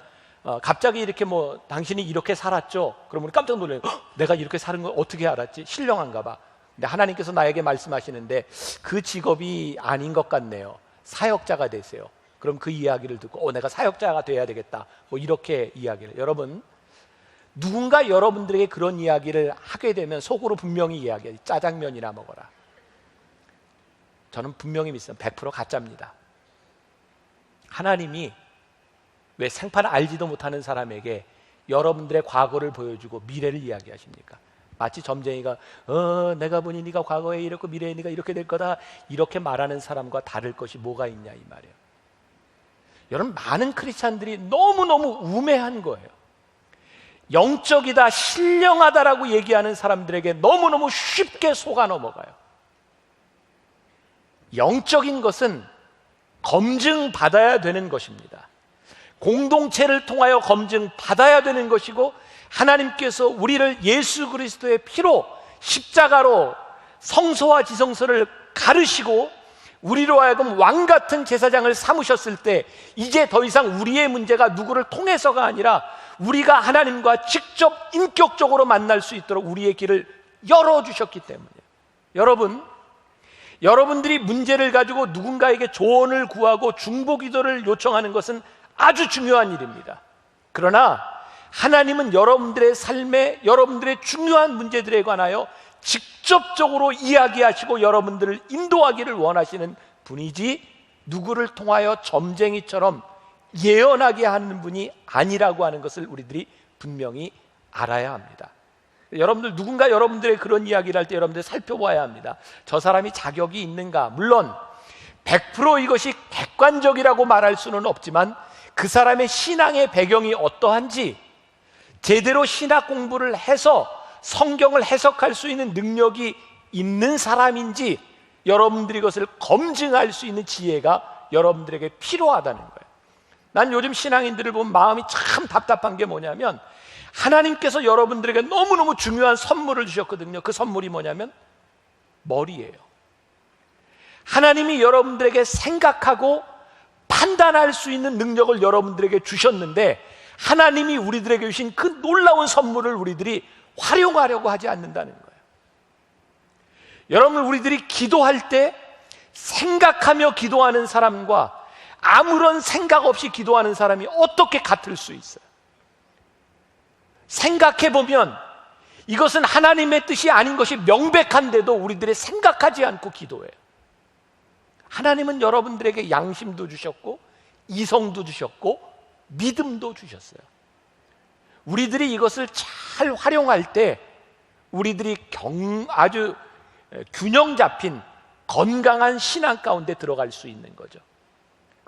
갑자기 이렇게 뭐 당신이 이렇게 살았죠? 그러면 깜짝 놀라요. 내가 이렇게 사는 걸 어떻게 알았지? 신령한가 봐. 근데 하나님께서 나에게 말씀하시는데 그 직업이 아닌 것 같네요. 사역자가 되세요. 그럼 그 이야기를 듣고 내가 사역자가 돼야 되겠다. 뭐 이렇게 이야기를. 여러분, 누군가 여러분들에게 그런 이야기를 하게 되면 속으로 분명히 이야기해요. 짜장면이나 먹어라. 저는 분명히 믿습니다. 100% 가짜입니다. 하나님이 왜 생판 알지도 못하는 사람에게 여러분들의 과거를 보여주고 미래를 이야기하십니까? 마치 점쟁이가 내가 보니 네가 과거에 이랬고 미래에 네가 이렇게 될 거다 이렇게 말하는 사람과 다를 것이 뭐가 있냐 이 말이에요. 여러분, 많은 크리스찬들이 너무너무 우매한 거예요. 영적이다, 신령하다라고 얘기하는 사람들에게 너무너무 쉽게 속아 넘어가요. 영적인 것은 검증받아야 되는 것입니다. 공동체를 통하여 검증받아야 되는 것이고 하나님께서 우리를 예수 그리스도의 피로 십자가로 성소와 지성소를 가르시고 우리로 하여금 왕같은 제사장을 삼으셨을 때 이제 더 이상 우리의 문제가 누구를 통해서가 아니라 우리가 하나님과 직접 인격적으로 만날 수 있도록 우리의 길을 열어주셨기 때문이에요. 여러분들이 문제를 가지고 누군가에게 조언을 구하고 중보기도를 요청하는 것은 아주 중요한 일입니다. 그러나 하나님은 여러분들의 삶에 여러분들의 중요한 문제들에 관하여 직접적으로 이야기하시고 여러분들을 인도하기를 원하시는 분이지 누구를 통하여 점쟁이처럼 예언하게 하는 분이 아니라고 하는 것을 우리들이 분명히 알아야 합니다. 여러분들, 누군가 여러분들의 그런 이야기를 할 때 여러분들 살펴봐야 합니다. 저 사람이 자격이 있는가? 물론 100% 이것이 객관적이라고 말할 수는 없지만 그 사람의 신앙의 배경이 어떠한지, 제대로 신학 공부를 해서 성경을 해석할 수 있는 능력이 있는 사람인지 여러분들이 이것을 검증할 수 있는 지혜가 여러분들에게 필요하다는 거예요. 난 요즘 신앙인들을 보면 마음이 참 답답한 게 뭐냐면 하나님께서 여러분들에게 너무너무 중요한 선물을 주셨거든요. 그 선물이 뭐냐면 머리예요. 하나님이 여러분들에게 생각하고 판단할 수 있는 능력을 여러분들에게 주셨는데 하나님이 우리들에게 주신 그 놀라운 선물을 우리들이 활용하려고 하지 않는다는 거예요. 여러분, 우리들이 기도할 때 생각하며 기도하는 사람과 아무런 생각 없이 기도하는 사람이 어떻게 같을 수 있어요? 생각해보면 이것은 하나님의 뜻이 아닌 것이 명백한데도 우리들이 생각하지 않고 기도해요. 하나님은 여러분들에게 양심도 주셨고 이성도 주셨고 믿음도 주셨어요. 우리들이 이것을 잘 활용할 때 우리들이 아주 균형 잡힌 건강한 신앙 가운데 들어갈 수 있는 거죠.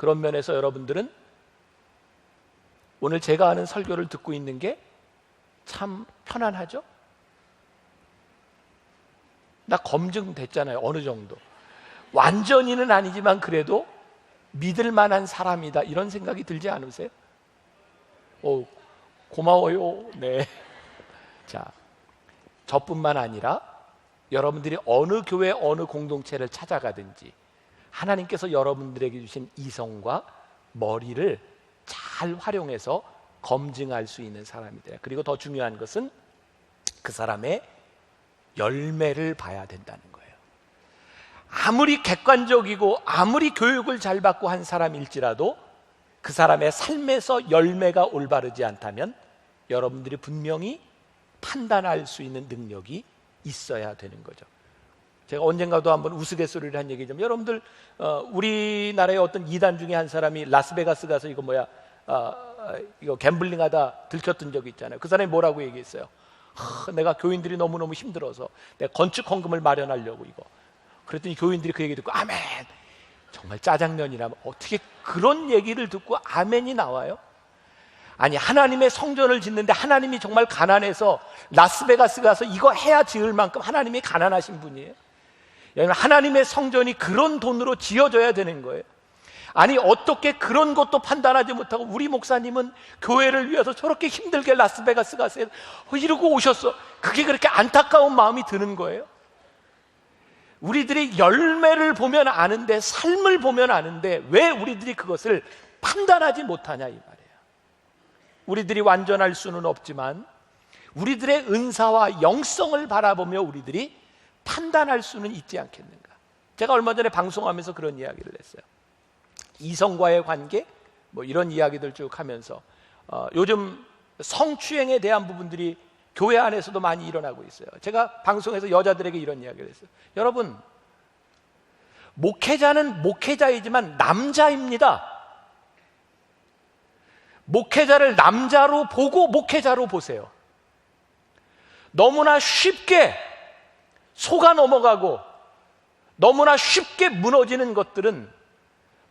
그런 면에서 여러분들은 오늘 제가 하는 설교를 듣고 있는 게 참 편안하죠? 나 검증됐잖아요. 어느 정도. 완전히는 아니지만 그래도 믿을 만한 사람이다, 이런 생각이 들지 않으세요? 고마워요. 네. 자, 저뿐만 아니라 여러분들이 어느 교회, 어느 공동체를 찾아가든지 하나님께서 여러분들에게 주신 이성과 머리를 잘 활용해서 검증할 수 있는 사람이 돼요. 그리고 더 중요한 것은 그 사람의 열매를 봐야 된다는 거예요. 아무리 객관적이고 아무리 교육을 잘 받고 한 사람일지라도 그 사람의 삶에서 열매가 올바르지 않다면 여러분들이 분명히 판단할 수 있는 능력이 있어야 되는 거죠. 제가 언젠가도 한번 우스갯소리를 한 얘기지만, 여러분들 우리나라의 어떤 이단 중에 한 사람이 라스베가스 가서 이거 갬블링하다 들켰던 적이 있잖아요. 그 사람이 뭐라고 얘기했어요? 내가 교인들이 너무너무 힘들어서 내가 건축 헌금을 마련하려고 이거. 그랬더니 교인들이 그 얘기 듣고 아멘. 정말 짜장면이라면 어떻게 그런 얘기를 듣고 아멘이 나와요? 아니, 하나님의 성전을 짓는데 하나님이 정말 가난해서 라스베가스 가서 이거 해야 지을 만큼 하나님이 가난하신 분이에요. 하나님의 성전이 그런 돈으로 지어져야 되는 거예요. 아니, 어떻게 그런 것도 판단하지 못하고 우리 목사님은 교회를 위해서 저렇게 힘들게 라스베가스 가서 이러고 오셨어. 그게 그렇게 안타까운 마음이 드는 거예요. 우리들이 열매를 보면 아는데, 삶을 보면 아는데 왜 우리들이 그것을 판단하지 못하냐 이 말이에요. 우리들이 완전할 수는 없지만 우리들의 은사와 영성을 바라보며 우리들이 판단할 수는 있지 않겠는가. 제가 얼마 전에 방송하면서 그런 이야기를 했어요. 이성과의 관계, 이런 이야기들 쭉 하면서 요즘 성추행에 대한 부분들이 교회 안에서도 많이 일어나고 있어요. 제가 방송에서 여자들에게 이런 이야기를 했어요. 여러분, 목회자는 목회자이지만 남자입니다. 목회자를 남자로 보고 목회자로 보세요. 너무나 쉽게 속아 넘어가고 너무나 쉽게 무너지는 것들은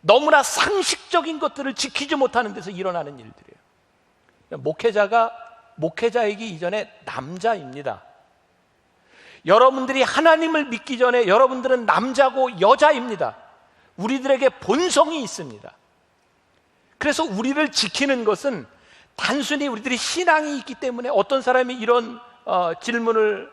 너무나 상식적인 것들을 지키지 못하는 데서 일어나는 일들이에요. 목회자가 목회자이기 이전에 남자입니다. 여러분들이 하나님을 믿기 전에 여러분들은 남자고 여자입니다. 우리들에게 본성이 있습니다. 그래서 우리를 지키는 것은 단순히 우리들이 신앙이 있기 때문에, 어떤 사람이 이런 질문을,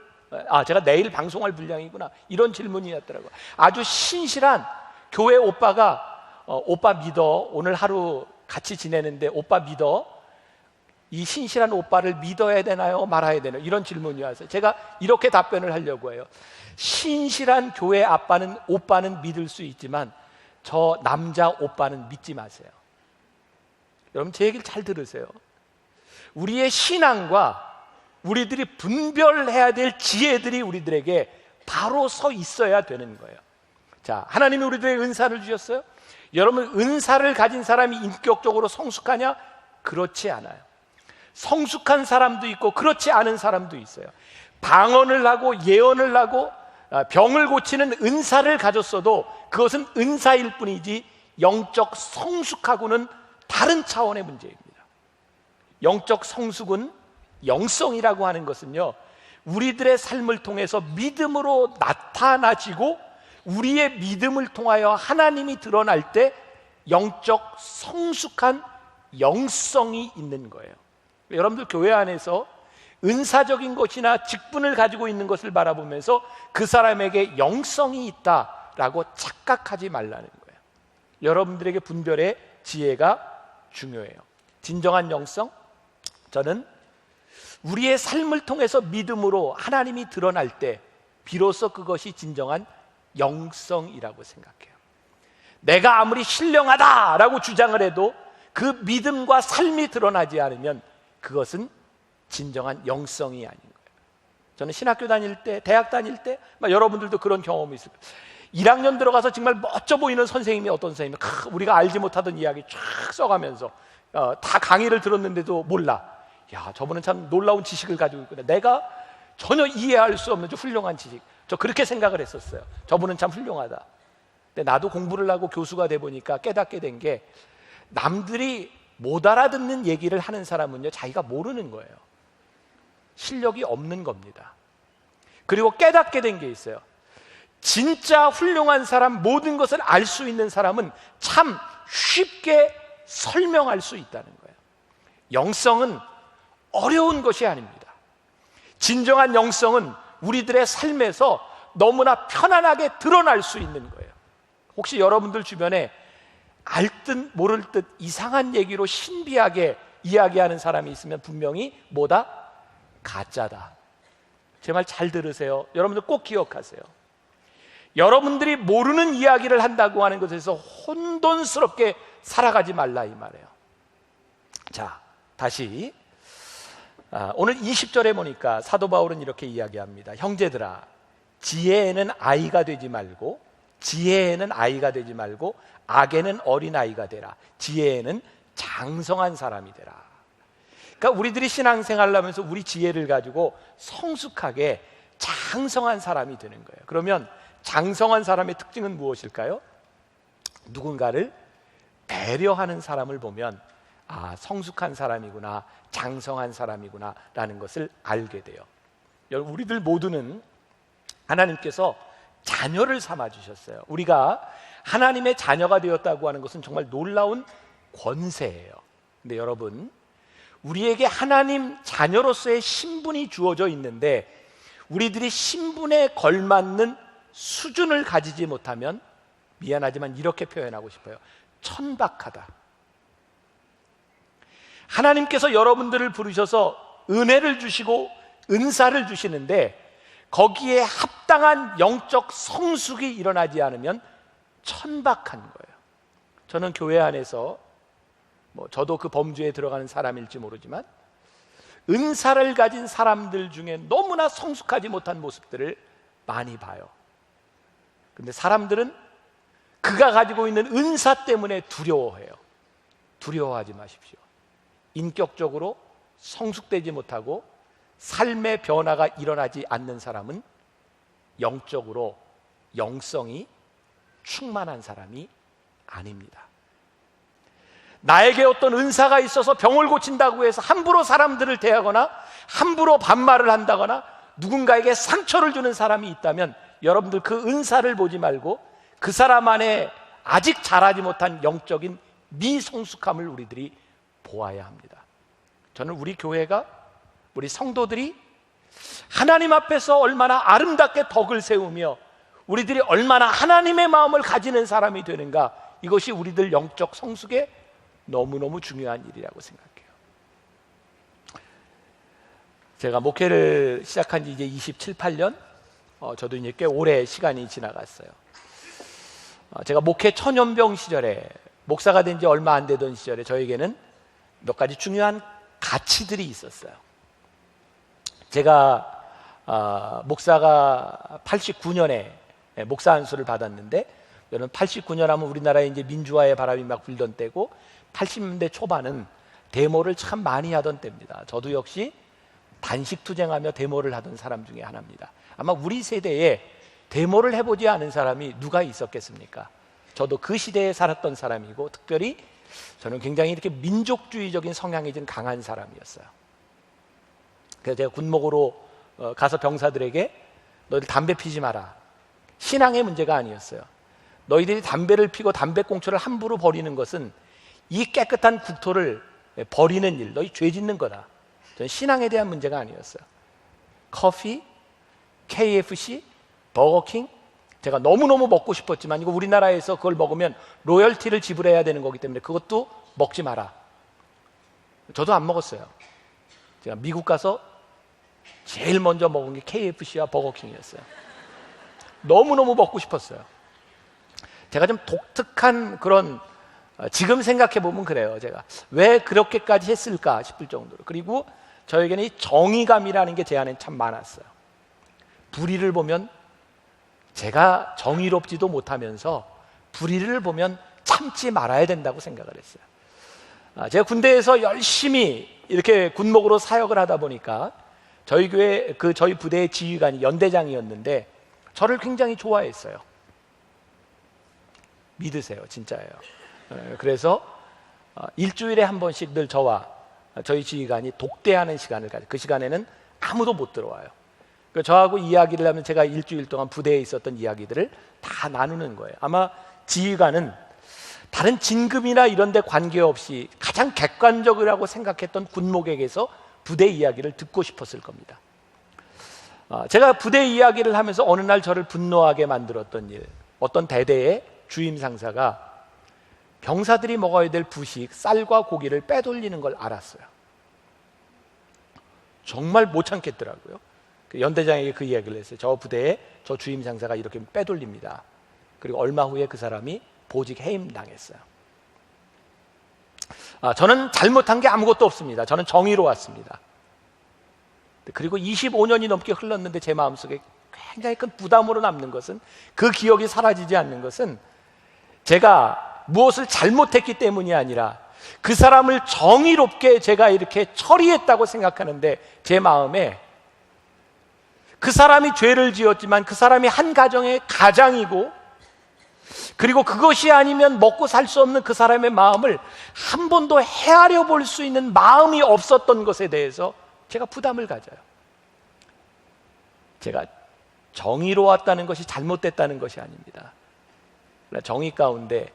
제가 내일 방송할 분량이구나, 이런 질문이었더라고요. 아주 신실한 교회 오빠가 오빠 믿어, 오늘 하루 같이 지내는데 오빠 믿어, 이 신실한 오빠를 믿어야 되나요 말아야 되나요, 이런 질문이 와서 제가 이렇게 답변을 하려고 해요. 신실한 교회 오빠는 믿을 수 있지만 저 남자 오빠는 믿지 마세요. 여러분, 제 얘기를 잘 들으세요. 우리의 신앙과 우리들이 분별해야 될 지혜들이 우리들에게 바로 서 있어야 되는 거예요. 자, 하나님이 우리들에게 은사를 주셨어요. 여러분, 은사를 가진 사람이 인격적으로 성숙하냐? 그렇지 않아요. 성숙한 사람도 있고 그렇지 않은 사람도 있어요. 방언을 하고 예언을 하고 병을 고치는 은사를 가졌어도 그것은 은사일 뿐이지 영적 성숙하고는 다른 차원의 문제입니다. 영적 성숙은, 영성이라고 하는 것은요, 우리들의 삶을 통해서 믿음으로 나타나지고 우리의 믿음을 통하여 하나님이 드러날 때 영적 성숙한 영성이 있는 거예요. 여러분들 교회 안에서 은사적인 것이나 직분을 가지고 있는 것을 바라보면서 그 사람에게 영성이 있다라고 착각하지 말라는 거예요. 여러분들에게 분별의 지혜가 중요해요. 진정한 영성, 저는 우리의 삶을 통해서 믿음으로 하나님이 드러날 때 비로소 그것이 진정한 영성이라고 생각해요. 내가 아무리 신령하다라고 주장을 해도 그 믿음과 삶이 드러나지 않으면 그것은 진정한 영성이 아닌 거예요. 저는 신학교 다닐 때, 대학 다닐 때, 여러분들도 그런 경험이 있을 거예요. 1학년 들어가서 정말 멋져 보이는 선생님이, 어떤 선생님이 우리가 알지 못하던 이야기 쫙 써가면서 다 강의를 들었는데도 몰라. 야, 저분은 참 놀라운 지식을 가지고 있구나. 내가 전혀 이해할 수 없는 훌륭한 지식. 저 그렇게 생각을 했었어요. 저분은 참 훌륭하다. 근데 나도 공부를 하고 교수가 돼 보니까 깨닫게 된 게, 남들이 못 알아듣는 얘기를 하는 사람은요, 자기가 모르는 거예요. 실력이 없는 겁니다. 그리고 깨닫게 된 게 있어요. 진짜 훌륭한 사람, 모든 것을 알 수 있는 사람은 참 쉽게 설명할 수 있다는 거예요. 영성은 어려운 것이 아닙니다. 진정한 영성은 우리들의 삶에서 너무나 편안하게 드러날 수 있는 거예요. 혹시 여러분들 주변에 알 듯 모를 듯 이상한 얘기로 신비하게 이야기하는 사람이 있으면 분명히 뭐다? 가짜다. 제 말 잘 들으세요. 여러분들 꼭 기억하세요. 여러분들이 모르는 이야기를 한다고 하는 것에서 혼돈스럽게 살아가지 말라, 이 말이에요. 자, 다시 오늘 20절에 보니까 사도 바울은 이렇게 이야기합니다. 형제들아, 지혜에는 아이가 되지 말고 악에는 어린아이가 되라. 지혜에는 장성한 사람이 되라. 그러니까 우리들이 신앙생활을 하면서 우리 지혜를 가지고 성숙하게 장성한 사람이 되는 거예요. 그러면 장성한 사람의 특징은 무엇일까요? 누군가를 배려하는 사람을 보면 성숙한 사람이구나, 장성한 사람이구나 라는 것을 알게 돼요. 우리들 모두는 하나님께서 자녀를 삼아주셨어요. 우리가 하나님의 자녀가 되었다고 하는 것은 정말 놀라운 권세예요. 근데 여러분, 우리에게 하나님 자녀로서의 신분이 주어져 있는데 우리들이 신분에 걸맞는 수준을 가지지 못하면, 미안하지만 이렇게 표현하고 싶어요. 천박하다. 하나님께서 여러분들을 부르셔서 은혜를 주시고 은사를 주시는데 거기에 합당한 영적 성숙이 일어나지 않으면 천박한 거예요. 저는 교회 안에서 저도 그 범주에 들어가는 사람일지 모르지만 은사를 가진 사람들 중에 너무나 성숙하지 못한 모습들을 많이 봐요. 근데 사람들은 그가 가지고 있는 은사 때문에 두려워해요. 두려워하지 마십시오. 인격적으로 성숙되지 못하고 삶의 변화가 일어나지 않는 사람은 영적으로 영성이 충만한 사람이 아닙니다. 나에게 어떤 은사가 있어서 병을 고친다고 해서 함부로 사람들을 대하거나 함부로 반말을 한다거나 누군가에게 상처를 주는 사람이 있다면 여러분들 그 은사를 보지 말고 그 사람 안에 아직 자라지 못한 영적인 미성숙함을 우리들이 보아야 합니다. 저는 우리 교회가, 우리 성도들이 하나님 앞에서 얼마나 아름답게 덕을 세우며 우리들이 얼마나 하나님의 마음을 가지는 사람이 되는가, 이것이 우리들 영적 성숙에 너무너무 중요한 일이라고 생각해요. 제가 목회를 시작한 지 이제 27, 8년, 저도 이제 꽤 오래 시간이 지나갔어요. 제가 목회 천연병 시절에, 목사가 된 지 얼마 안 되던 시절에 저에게는 몇 가지 중요한 가치들이 있었어요. 제가 목사가 89년에 목사 안수를 받았는데, 여러분 89년 하면 우리나라에 이제 민주화의 바람이 막 불던 때고 80년대 초반은 데모를 참 많이 하던 때입니다. 저도 역시 단식 투쟁하며 데모를 하던 사람 중에 하나입니다. 아마 우리 세대에 데모를 해보지 않은 사람이 누가 있었겠습니까? 저도 그 시대에 살았던 사람이고, 특별히 저는 굉장히 이렇게 민족주의적인 성향이 좀 강한 사람이었어요. 그래서 제가 군목으로 가서 병사들에게 너희들 담배 피지 마라. 신앙의 문제가 아니었어요. 너희들이 담배를 피고 담배꽁초를 함부로 버리는 것은 이 깨끗한 국토를 버리는 일, 너희 죄 짓는 거다. 저는 신앙에 대한 문제가 아니었어요. 커피, KFC, 버거킹, 제가 너무너무 먹고 싶었지만 이거 우리나라에서 그걸 먹으면 로열티를 지불해야 되는 거기 때문에 그것도 먹지 마라. 저도 안 먹었어요. 제가 미국 가서 제일 먼저 먹은 게 KFC와 버거킹이었어요. 너무너무 먹고 싶었어요. 제가 좀 독특한 그런, 지금 생각해 보면 그래요. 제가 왜 그렇게까지 했을까 싶을 정도로. 그리고 저에게는 이 정의감이라는 게 제 안에 참 많았어요. 불의를 보면 제가 정의롭지도 못하면서 불의를 보면 참지 말아야 된다고 생각을 했어요. 제가 군대에서 열심히 이렇게 군목으로 사역을 하다 보니까 저희 교회 저희 부대의 지휘관이 연대장이었는데 저를 굉장히 좋아했어요. 믿으세요. 진짜예요. 그래서 일주일에 한 번씩 늘 저와 저희 지휘관이 독대하는 시간을 가져요. 그 시간에는 아무도 못 들어와요. 저하고 이야기를 하면 제가 일주일 동안 부대에 있었던 이야기들을 다 나누는 거예요. 아마 지휘관은 다른 진급이나 이런 데 관계없이 가장 객관적이라고 생각했던 군목에게서 부대 이야기를 듣고 싶었을 겁니다. 제가 부대 이야기를 하면서 어느 날 저를 분노하게 만들었던 일, 어떤 대대의 주임 상사가 병사들이 먹어야 될 부식, 쌀과 고기를 빼돌리는 걸 알았어요. 정말 못 참겠더라고요. 연대장에게 그 이야기를 했어요. 저 부대에 저 주임 상사가 이렇게 빼돌립니다. 그리고 얼마 후에 그 사람이 보직 해임 당했어요. 저는 잘못한 게 아무것도 없습니다. 저는 정의로웠습니다. 그리고 25년이 넘게 흘렀는데 제 마음속에 굉장히 큰 부담으로 남는 것은, 그 기억이 사라지지 않는 것은, 제가 무엇을 잘못했기 때문이 아니라 그 사람을 정의롭게 제가 이렇게 처리했다고 생각하는데, 제 마음에 그 사람이 죄를 지었지만 그 사람이 한 가정의 가장이고, 그리고 그것이 아니면 먹고 살 수 없는 그 사람의 마음을 한 번도 헤아려 볼 수 있는 마음이 없었던 것에 대해서 제가 부담을 가져요. 제가 정의로웠다는 것이 잘못됐다는 것이 아닙니다. 정의 가운데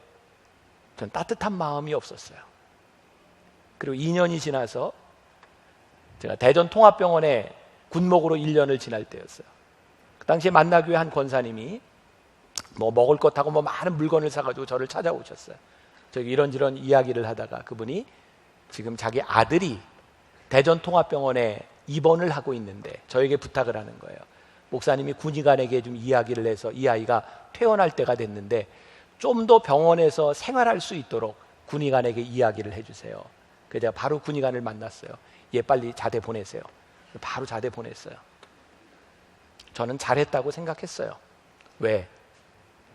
전 따뜻한 마음이 없었어요. 그리고 2년이 지나서 제가 대전 통합병원에 군목으로 1년을 지날 때였어요. 그 당시에 만나교회 한 권사님이 먹을 것하고 많은 물건을 사가지고 저를 찾아오셨어요. 저기 이런저런 이야기를 하다가 그분이 지금 자기 아들이 대전 통합병원에 입원을 하고 있는데 저에게 부탁을 하는 거예요. 목사님이 군의관에게 좀 이야기를 해서 이 아이가 퇴원할 때가 됐는데 좀 더 병원에서 생활할 수 있도록 군의관에게 이야기를 해주세요. 그래서 제가 바로 군의관을 만났어요. 얘 빨리 자대 보내세요. 바로 자대 보냈어요. 저는 잘했다고 생각했어요. 왜?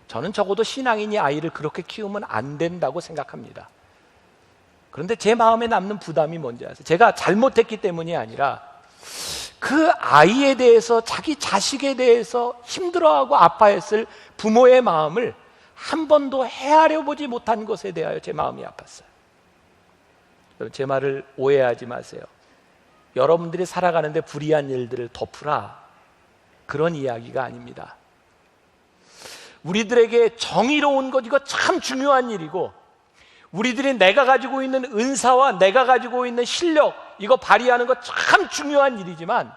저는 적어도 신앙인이 아이를 그렇게 키우면 안 된다고 생각합니다. 그런데 제 마음에 남는 부담이 뭔지 아세요? 제가 잘못했기 때문이 아니라 그 아이에 대해서, 자기 자식에 대해서 힘들어하고 아파했을 부모의 마음을 한 번도 헤아려 보지 못한 것에 대하여 제 마음이 아팠어요. 여러분, 제 말을 오해하지 마세요. 여러분들이 살아가는데 불의한 일들을 덮으라, 그런 이야기가 아닙니다. 우리들에게 정의로운 것, 이거 참 중요한 일이고, 우리들이 내가 가지고 있는 은사와 내가 가지고 있는 실력, 이거 발휘하는 것 참 중요한 일이지만,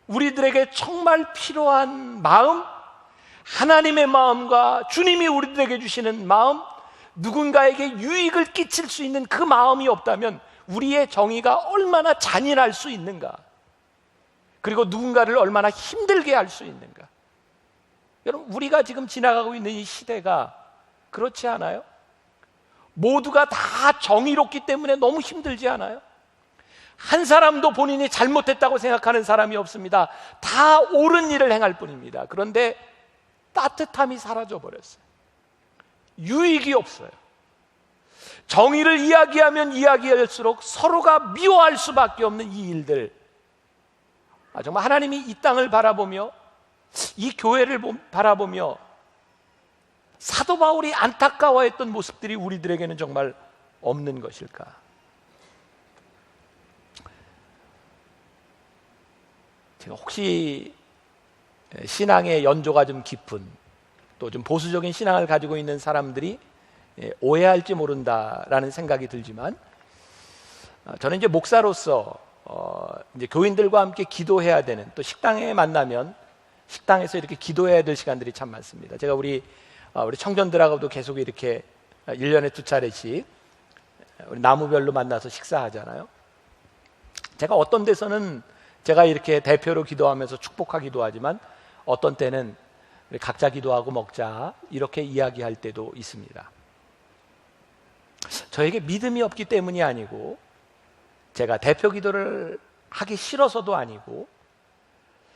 우리들에게 정말 필요한 마음, 하나님의 마음과 주님이 우리들에게 주시는 마음, 누군가에게 유익을 끼칠 수 있는 그 마음이 없다면 우리의 정의가 얼마나 잔인할 수 있는가, 그리고 누군가를 얼마나 힘들게 할 수 있는가. 여러분, 우리가 지금 지나가고 있는 이 시대가 그렇지 않아요? 모두가 다 정의롭기 때문에 너무 힘들지 않아요? 한 사람도 본인이 잘못했다고 생각하는 사람이 없습니다. 다 옳은 일을 행할 뿐입니다. 그런데 따뜻함이 사라져버렸어요. 유익이 없어요. 정의를 이야기하면 이야기할수록 서로가 미워할 수밖에 없는 이 일들, 정말 하나님이 이 땅을 바라보며 이 교회를 바라보며 사도 바울이 안타까워했던 모습들이 우리들에게는 정말 없는 것일까? 제가 혹시 신앙의 연조가 좀 깊은, 또 좀 보수적인 신앙을 가지고 있는 사람들이 오해할지 모른다라는 생각이 들지만, 저는 이제 목사로서 이제 교인들과 함께 기도해야 되는, 또 식당에 만나면 식당에서 이렇게 기도해야 될 시간들이 참 많습니다. 제가 우리 청년들하고도 계속 이렇게 1년에 2차례씩 우리 나무별로 만나서 식사하잖아요. 제가 어떤 데서는 제가 이렇게 대표로 기도하면서 축복하기도 하지만, 어떤 때는 우리 각자 기도하고 먹자, 이렇게 이야기할 때도 있습니다. 저에게 믿음이 없기 때문이 아니고, 제가 대표 기도를 하기 싫어서도 아니고,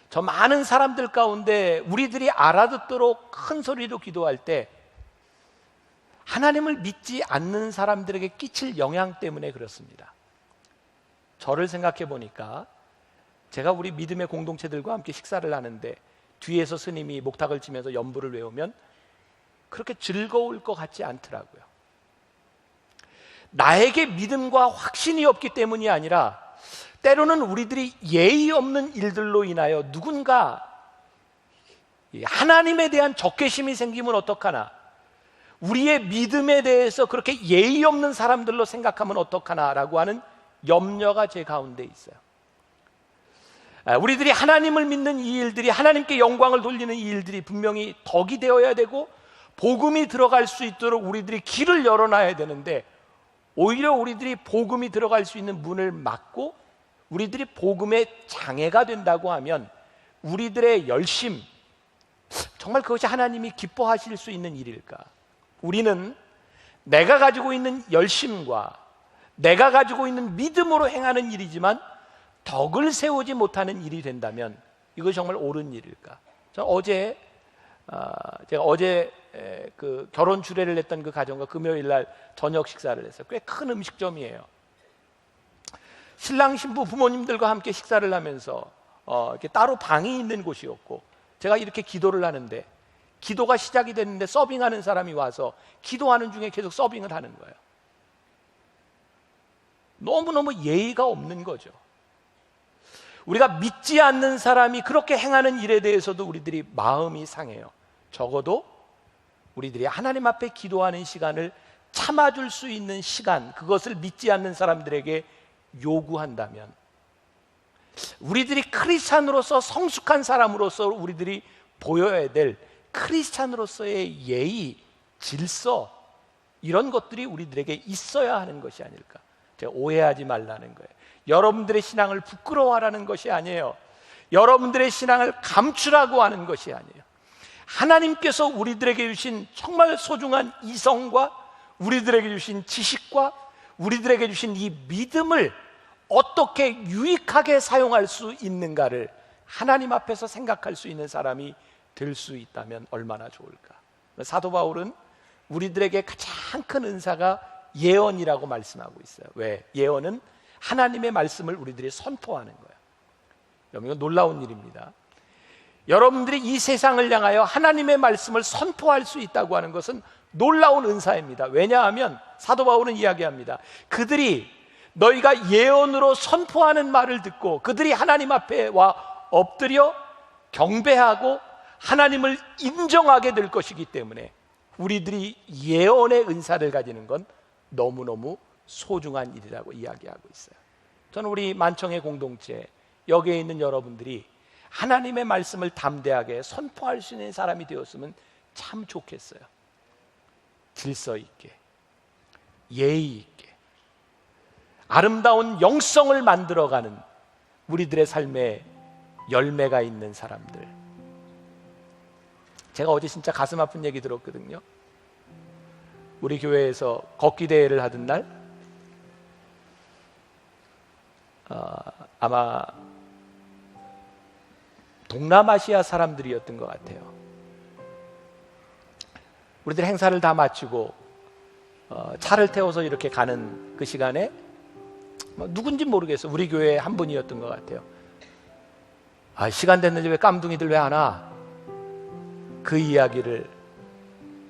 저 많은 사람들 가운데 우리들이 알아듣도록 큰 소리로 기도할 때 하나님을 믿지 않는 사람들에게 끼칠 영향 때문에 그렇습니다. 저를 생각해 보니까, 제가 우리 믿음의 공동체들과 함께 식사를 하는데 뒤에서 스님이 목탁을 치면서 연부를 외우면 그렇게 즐거울 것 같지 않더라고요. 나에게 믿음과 확신이 없기 때문이 아니라 때로는 우리들이 예의 없는 일들로 인하여 누군가 하나님에 대한 적개심이 생기면 어떡하나, 우리의 믿음에 대해서 그렇게 예의 없는 사람들로 생각하면 어떡하나라고 하는 염려가 제 가운데 있어요. 우리들이 하나님을 믿는 이 일들이, 하나님께 영광을 돌리는 이 일들이 분명히 덕이 되어야 되고 복음이 들어갈 수 있도록 우리들이 길을 열어놔야 되는데, 오히려 우리들이 복음이 들어갈 수 있는 문을 막고 우리들이 복음의 장애가 된다고 하면 우리들의 열심, 정말 그것이 하나님이 기뻐하실 수 있는 일일까? 우리는 내가 가지고 있는 열심과 내가 가지고 있는 믿음으로 행하는 일이지만 덕을 세우지 못하는 일이 된다면 이것이 정말 옳은 일일까? 제가 어제 그 결혼 주례를 했던 그 가정과 금요일 날 저녁 식사를 했어요. 꽤 큰 음식점이에요. 신랑 신부 부모님들과 함께 식사를 하면서 이렇게 따로 방이 있는 곳이었고, 제가 이렇게 기도를 하는데 기도가 시작이 됐는데 서빙하는 사람이 와서 기도하는 중에 계속 서빙을 하는 거예요. 너무너무 예의가 없는 거죠. 우리가 믿지 않는 사람이 그렇게 행하는 일에 대해서도 우리들이 마음이 상해요. 적어도 우리들이 하나님 앞에 기도하는 시간을 참아줄 수 있는 시간, 그것을 믿지 않는 사람들에게 요구한다면, 우리들이 크리스찬으로서 성숙한 사람으로서 우리들이 보여야 될 크리스찬으로서의 예의, 질서, 이런 것들이 우리들에게 있어야 하는 것이 아닐까. 제가 오해하지 말라는 거예요. 여러분들의 신앙을 부끄러워하라는 것이 아니에요. 여러분들의 신앙을 감추라고 하는 것이 아니에요. 하나님께서 우리들에게 주신 정말 소중한 이성과 우리들에게 주신 지식과 우리들에게 주신 이 믿음을 어떻게 유익하게 사용할 수 있는가를 하나님 앞에서 생각할 수 있는 사람이 될 수 있다면 얼마나 좋을까. 사도 바울은 우리들에게 가장 큰 은사가 예언이라고 말씀하고 있어요. 왜? 예언은 하나님의 말씀을 우리들이 선포하는 거예요. 여러분, 이건 놀라운 일입니다. 여러분들이 이 세상을 향하여 하나님의 말씀을 선포할 수 있다고 하는 것은 놀라운 은사입니다. 왜냐하면 사도 바울은 이야기합니다. 그들이 너희가 예언으로 선포하는 말을 듣고 그들이 하나님 앞에 와 엎드려 경배하고 하나님을 인정하게 될 것이기 때문에 우리들이 예언의 은사를 가지는 건 너무너무 소중한 일이라고 이야기하고 있어요. 저는 우리 만청의 공동체, 여기에 있는 여러분들이 하나님의 말씀을 담대하게 선포할 수 있는 사람이 되었으면 참 좋겠어요. 질서 있게, 예의 있게, 아름다운 영성을 만들어가는 우리들의 삶에 열매가 있는 사람들. 제가 어제 진짜 가슴 아픈 얘기 들었거든요. 우리 교회에서 걷기 대회를 하던 날, 아마 동남아시아 사람들이었던 것 같아요. 우리들 행사를 다 마치고 차를 태워서 이렇게 가는 그 시간에 누군지 모르겠어요. 우리 교회 한 분이었던 것 같아요. 시간 됐는데 왜 깜둥이들 왜 안 와? 그 이야기를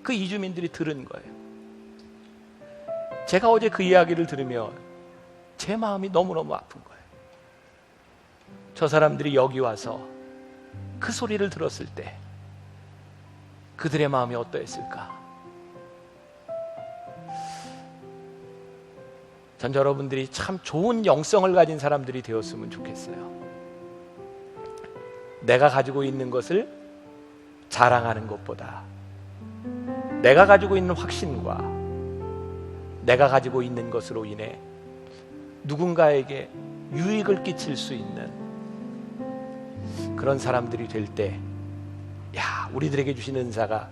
그 이주민들이 들은 거예요. 제가 어제 그 이야기를 들으며 제 마음이 너무너무 아픈 거예요. 저 사람들이 여기 와서 그 소리를 들었을 때 그들의 마음이 어떠했을까? 전 여러분들이 참 좋은 영성을 가진 사람들이 되었으면 좋겠어요. 내가 가지고 있는 것을 자랑하는 것보다 내가 가지고 있는 확신과 내가 가지고 있는 것으로 인해 누군가에게 유익을 끼칠 수 있는 그런 사람들이 될 때, 우리들에게 주신 은사가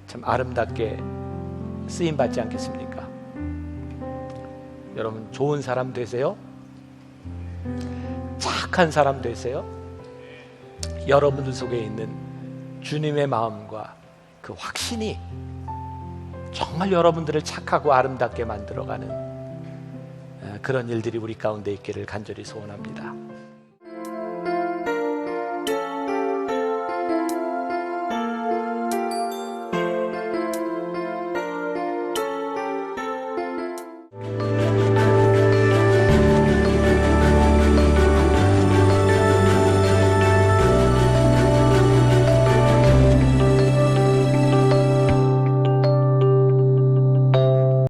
참 아름답게 쓰임받지 않겠습니까? 여러분, 좋은 사람 되세요. 착한 사람 되세요. 여러분들 속에 있는 주님의 마음과 그 확신이 정말 여러분들을 착하고 아름답게 만들어가는 그런 일들이 우리 가운데 있기를 간절히 소원합니다.